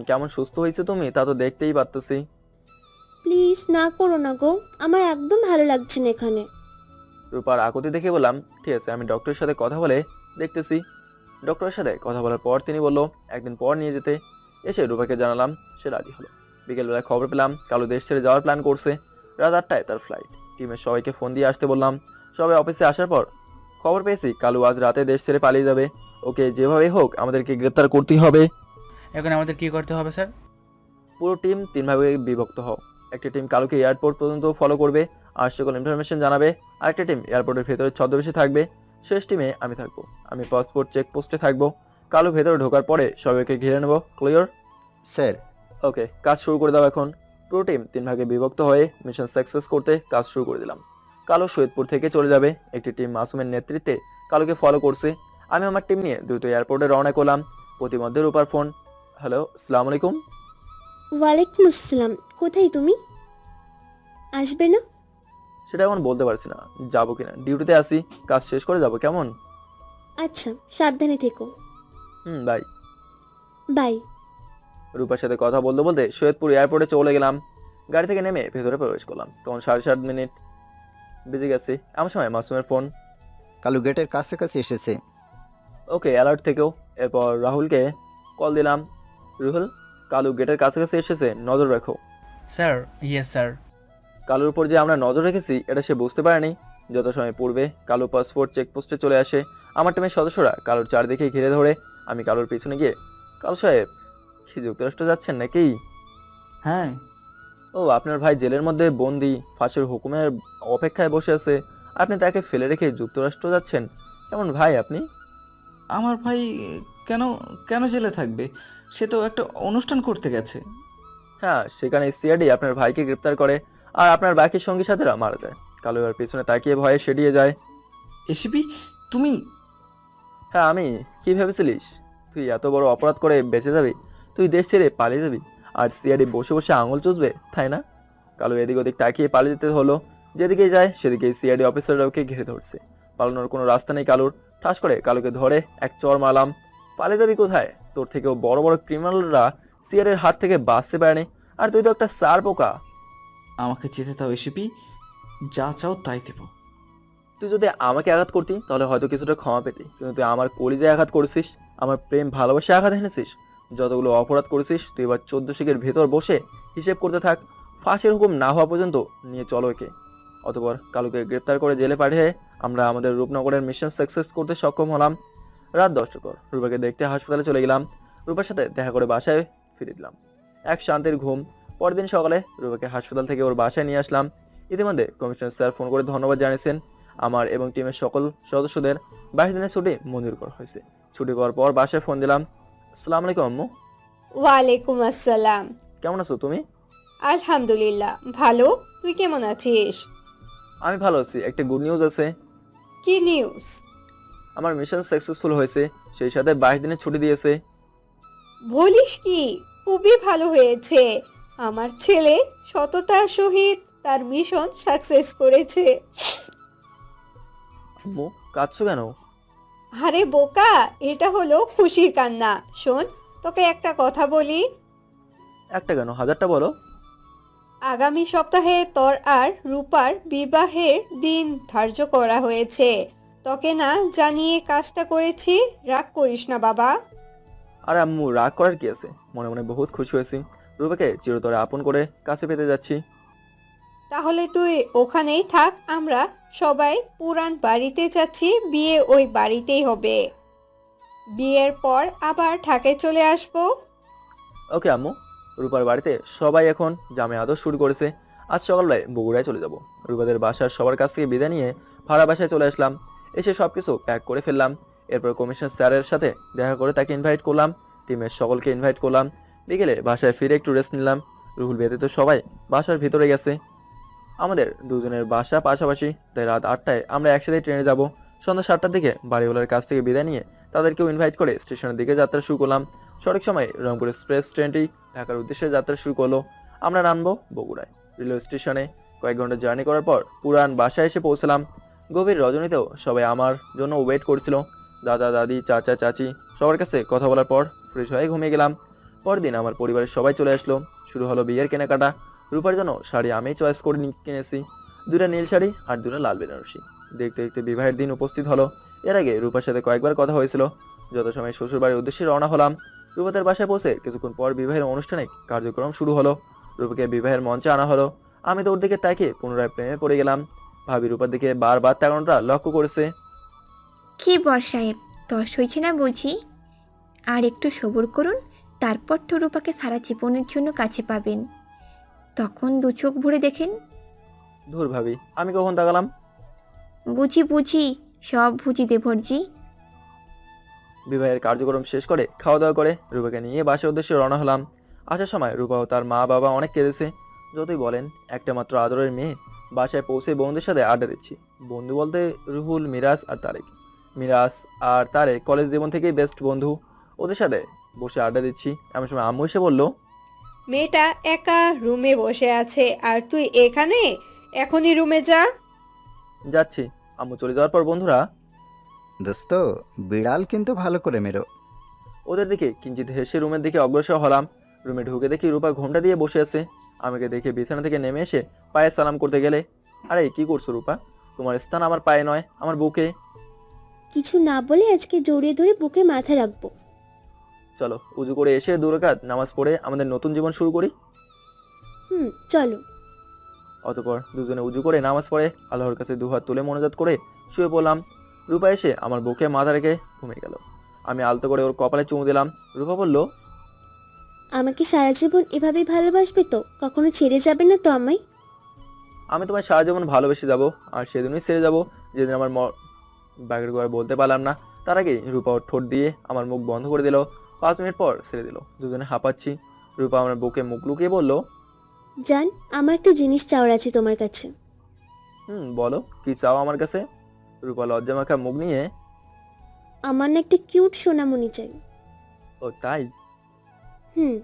কেমন সুস্থ হয়েছে তুমি তা তো দেখতেই পারতেছি। প্লিজ না করো না গো, আমার একদম ভালো লাগছে না এখানে। রূপার আকুতি দেখে বললাম, ঠিক আছে আমি ডক্টরের সাথে কথা বলে দেখতেছি। ডক্টরের সাথে কথা বলার পর তিনি বলল একদিন পর নিয়ে যেতে। এসে রূপাকে জানালাম, সে রাজি হলো। বিকেলবেলায় খবর পেলাম কালো দেশ ছেড়ে যাওয়ার প্ল্যান করছে। রাত 8টায় তার ফ্লাইট। টিমের সবাইকে ফোন দিয়ে আসতে বললাম। সবাই অফিসে আসার পর খবর পেয়েছি কালু আজ রাতে দেশ ছেড়ে পালিয়ে যাবে। ওকে যেভাবে হোক আমাদেরকে গ্রেপ্তার করতেই হবে। এখন আমাদের কি করতে হবে স্যার? পুরো টিম 3 ভাগে বিভক্ত হও। একটা টিম কালুকে এয়ারপোর্ট পর্যন্ত ফলো করবে আর সকল ইনফরমেশন জানাবে। আরেকটা টিম এয়ারপোর্টের ভেতরে ছদ্মবেশে থাকবে। শেষ টিমে আমি থাকবো। আমি পাসপোর্ট চেকপোস্টে থাকবো। কালু ভেতরে ঢোকার পরে সবাইকে ঘিরে নেব। ক্লিয়ার? স্যার। ওকে, কাজ শুরু করে দাও এখন। পুরো টিম 3 ভাগে বিভক্ত হয়ে মিশন সাকসেস করতে কাজ শুরু করে দিলাম। কালু সৈয়দপুর থেকে চলে যাবে। একটি টিম মাসুমের নেতৃত্বে কালুকে ফলো করছে। আমি আমার টিম নিয়ে দ্রুত এয়ারপোর্টে রওনা করলাম। প্রতিমধ্যে রূপার ফোন। হ্যালো, আসসালামু আলাইকুম। ওয়ালাইকুম আসসালাম। কোথায় তুমি? আসবে না? সেটা এখন বলতে পারছি না যাবো কিনা, ডিউটিতে আসি, কাজ শেষ করে যাবো। কেমন? আচ্ছা, সাবধানে থেকো। বাই। বাই। রূপার সাথে কথা বলতে বলতে সৈয়দপুর এয়ারপোর্টে চলে গেলাম। গাড়ি থেকে নেমে ভেতরে প্রবেশ করলাম। তখন 7:30 বেজে গেছে। এমন সময় মাসুমের ফোন। কালু গেটের কাছাকাছি এসেছে। ওকে, অ্যালার্ট থেকেও। এরপর রাহুলকে কল দিলাম। রুহুল, কালু গেটের কাছাকাছি এসেছে, নজর রাখো। স্যার। Yes sir. কালুর উপর যে আমরা নজর রেখেছি এটা সে বুঝতে পারেনি। যত সময় পূর্বে কালো পাসপোর্ট চেকপোস্টে চলে আসে। আমার টিমের সদস্যরা কালোর চারদিকে ঘিরে ধরে। আমি কালোর পিছনে গিয়ে, কালো সাহেব কি যুক্তরাষ্ট্র যাচ্ছেন নাকি? হ্যাঁ। ও, আপনার ভাই জেলের মধ্যে বন্দি, ফাঁসির হুকুমের অপেক্ষায় বসে আছে, আপনি তাকে ফেলে রেখে যুক্তরাষ্ট্র যাচ্ছেন? কেমন ভাই আপনি? আমার ভাই কেন কেন জেলে থাকবে? সে তো একটা অনুষ্ঠান করতে গেছে। হ্যাঁ, সেখানে সিআইডি আপনার ভাইকে গ্রেপ্তার করে আর আপনার বাকি সঙ্গী সাথীরা মারা যায়। কালো এবার পিছনে তাকিয়ে ভয়ে সেডিয়ে যায়। এসিপি, তুমি? হ্যাঁ আমি। কি ভেবেছিলিস তুই এত বড় অপরাধ করে বেঁচে যাবি? তুই দেশ ছেড়ে পালিয়ে যাবি আর সিআইডি বসে বসে আঙুল চুষবে, তাই না? কালো এদিক ওদিক তাকিয়ে পালিয়ে যেতে হলো। যেদিকে যায় সেদিকে সিআইডি অফিসাররা ওকে ঘিরে ধরছে। পালানোর কোনো রাস্তা নেই কালুর। ঠাস করে কালুকে ধরে এক চড় মারলাম। পালিয়ে যাবি কোথায়? তোর থেকেও বড় বড় ক্রিমিনালরা সিআইডির হাত থেকে বাঁচতে পারেনি, আর তুই তো একটা সার পোকা। আমাকে যেতে দাও এসিপি, যা চাও তাই দেব। তুই যদি আমাকে আঘাত করতি তাহলে হয়তো কিছুটা ক্ষমা পেতি, কিন্তু তুই আমার কলিজায় আঘাত করেছিস, আমার প্রেম ভালোবাসে আঘাত এনেছিস। যতগুলো অপরাধ করেছিস তুই এবার 14 শিখের ভেতর বসে হিসেব করতে থাক। ফাঁসির হুকুম না হওয়া পর্যন্ত নিয়ে চলো একে। অতঃপর কালুকে গ্রেপ্তার করে জেলে পাঠিয়ে আমরা আমাদের রূপনগরের মিশন সাকসেস করতে সক্ষম হলাম। রাত 10টার পর রূপাকে দেখতে হাসপাতালে চলে গেলাম। রূপার সাথে দেখা করে বাসায় ফিরে দিলাম। এক শান্তির ঘুম। পরদিন সকালে রূপাকে হাসপাতাল থেকে ওর বাসায় নিয়ে আসলাম। ইতিমধ্যে কমিশনার স্যার ফোন করে ধন্যবাদ জানিয়েছেন আমার এবং টিমের সকল সদস্যদের। 22 দিনের ছুটি মঞ্জুর করা হয়েছে। ছুটি পাওয়ার পর বাসায় ফোন দিলাম। আসসালামু আলাইকুম আম্মু। ওয়ালাইকুম আসসালাম। কেমন আছো তুমি? আলহামদুলিল্লাহ ভালো। তুই কেমন আছিস? আমি ভালো আছি। একটা গুড নিউজ আছে। কি নিউজ? আমার মিশন সাকসেসফুল হয়েছে, সেই সাথে 22 দিনের ছুটি দিয়েছে। বলিস কি? খুবই ভালো হয়েছে। আমার ছেলে সততার সহিত তার মিশন সাকসেস করেছে। আম্মু কাঁদছো কেন? আরে বোকা, এটা হলো খুশির কান্না। শোন, তোকে একটা কথা বলি। একটা কেন, হাজারটা বলো। আগামী সপ্তাহে তোর আর রূপার বিবাহের দিন ধার্য করা হয়েছে। তোকে না জানিয়ে কাজটা করেছি, রাগ করিস না বাবা। আর আম্মু রাগ করার কি আছে? মনে মনে বহুত খুশি হয়েছি। রূপাকে চিরতরে আপন করে কাছে পেতে যাচ্ছি। তাহলে তুই ওখানেই থাক, আমরা সবাই পুরান বাড়িতে যাচ্ছি। বিয়ে ওই বাড়িতেই হবে। বিয়ের পর আবার ঢাকায় চলে আসবো। ওকে আম্মু। রূপার বাড়িতে সবাই এখন জামে আদর শুরু করেছে। আজ সকালবেলায় বগুড়ায় চলে যাব। রূপাদের বাসার সবার কাছ থেকে বিদায় নিয়ে ভাড়া বাসায় চলে আসলাম। এসে সবকিছু প্যাক করে ফেললাম। এরপর কমিশনার স্যারের সাথে দেখা করে তাকে ইনভাইট করলাম। টিমের সকলকে ইনভাইট করলাম। বিকেলে বাসায় ফিরে একটু রেস্ট নিলাম। রুহুল ব্যতীত সবাই বাসার ভিতরে গেছে। আমাদের দুজনের বাসা পাশাপাশি, তাই রাত 8টায় আমরা একসাথে ট্রেনে যাব। সন্ধ্যা 7টার দিকে বাড়িওয়ালার কাছ থেকে বিদায় নিয়ে তাদেরকেও ইনভাইট করে স্টেশনের দিকে যাত্রা শুরু করলাম। সঠিক সময়ে রংপুর এক্সপ্রেস ট্রেনটি ঢাকার উদ্দেশ্যে যাত্রা শুরু করলো। আমরা নামবো বগুড়ায়। রেলওয়ে স্টেশনে কয়েক ঘন্টা জার্নি করার পর পুরান বাসায় এসে পৌঁছলাম। গভীর রজনীতেও সবাই আমার জন্য ওয়েট করছিল। দাদা দাদি চাচা চাচি সবার কাছে কথা বলার পর ফ্রেশ হয়ে ঘুমিয়ে গেলাম। পরদিন আমার পরিবারের সবাই চলে আসলো। শুরু হলো বিয়ের কেনাকাটা। রূপার জন্য শাড়ি আমি চয়েস করে কিনেছি, 2টা নীল শাড়ি আর 2টা লাল বেনারসি। দেখতে দেখতে বিবাহের দিন উপস্থিত হলো। এর আগে রূপার সাথে কয়েকবার কথা হয়েছিল। যত সময় শ্বশুর বাড়ির উদ্দেশ্যে রওনা হলাম। রূপাদের বাসায় পৌঁছে কিছুক্ষণ পর বিবাহের আনুষ্ঠানিক কার্যক্রম শুরু হলো। রূপাকে বিবাহের মঞ্চে আনা হলো। আমি তো ওর দিকে তাকিয়ে পুনরায় প্রেমে পড়ে গেলাম। ভাবি রূপার দিকে বারবার তাকানোটা লক্ষ্য করেছে। কি বর সাহেব, তস হয়েছে না বুঝি? আর একটু সবুর করুন, তারপর তো রূপাকে সারা জীবনের জন্য কাছে পাবেন। তখন দু চোখ ভরে দেখেন। ধুর ভাবি, আমি কখন তাকালাম? বুঝি বুঝি, সব বুঝি দেবরজি। বিবাহের কার্যক্রম শেষ করে খাওয়া দাওয়া করে রূপাকে নিয়ে বাসার উদ্দেশ্যে রওনা হলাম। আসার সময় রূপা ও তার মা বাবা অনেক কেঁদেছে। যতই বলেন একটা মাত্র আদরের মেয়ে। বাসায় পৌঁছে বন্ধুদের সাথে আড্ডা দিচ্ছি। বন্ধু বলতে রুহুল, মিরাজ আর তারেক। মিরাজ আর তারেক কলেজ জীবন থেকেই বেস্ট বন্ধু। ওদের সাথে বসে আড্ডা দিচ্ছি, এমন সময় আম্মু এসে বলল, মেয়েটা একা রুমে বসে আছে আর তুই এখানে? এখনই রুমে যা। যাচ্ছি। আম্মু চলে যাওয়ার পর বন্ধুরা, দোস্ত বিড়াল কিন্তু ভালো করে মেরো। ওদের দিকে কিঞ্চিত হেসে রুমের দিকে অগ্রসর হলাম। রুমে ঢুকে দেখি রূপা ঘোমটা দিয়ে বসে আছে। আমাকে দেখে বিছানা থেকে নেমে এসে পায়ে সালাম করতে গেলে, আরে কি করছো রূপা? তোমার স্থান আমার পায়ে নয়, আমার বুকে। কিছু না বলে আজকে জড়িয়ে ধরে বুকে মাথা রাখবো। চলো উজু করে এসে 2 রাকাত নামাজ পড়ে আমাদের নতুন জীবন শুরু করি। চলো। অতঃপর দুজনে উজু করে নামাজ পড়ে আল্লাহর কাছে দুহাত তুলে মনোজাত করে শুয়ে পড়লাম। রূপা এসে আমার বুকে মাথা রেখে ঘুমিয়ে গেল। আমি আলতো করে ওর কপালে চুমু দিলাম। রূপা বলল, আমাকে সারা জীবন এভাবেই ভালোবাসবে তো? কখনো ছেড়ে যাবে না তো আমায়? আমি তোমায় সারা জীবন ভালোবেসে যাব, আর সেদিনই ছেড়ে যাব যেদিন আমার বাগের গড়ে বলতে পারলাম না। তার আগেই রূপা ওর ঠোঁট দিয়ে আমার মুখ বন্ধ করে দিল। 5 মিনিট পর ছেড়ে দিল। দুজনে হাঁপাচ্ছি। রূপা আমার বুকে মুখ লুকিয়ে বলল, জান, আমার একটা জিনিস চাওয়ার আছে তোমার কাছে। বলো, কি চাও আমার কাছে? রূপা লজ্জা মাখা মুখ নিয়ে, আমার না একটা কিউট সোনামণি চাই। ও তাই? হুম।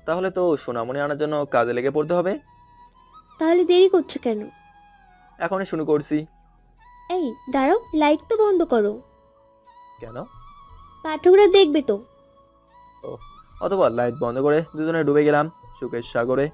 তাহলে তো সোনামণি আনার জন্য কাজে লেগে পড়তে হবে। তাহলে দেরি করছো কেন? এখনই শুরু করছি। এই দাঁড়াও, লাইট তো বন্ধ করো। কেন? পাঠকরা দেখবে তো। অথবা লাইট বন্ধ করে দুজনে ডুবে গেলাম সুখের সাগরে।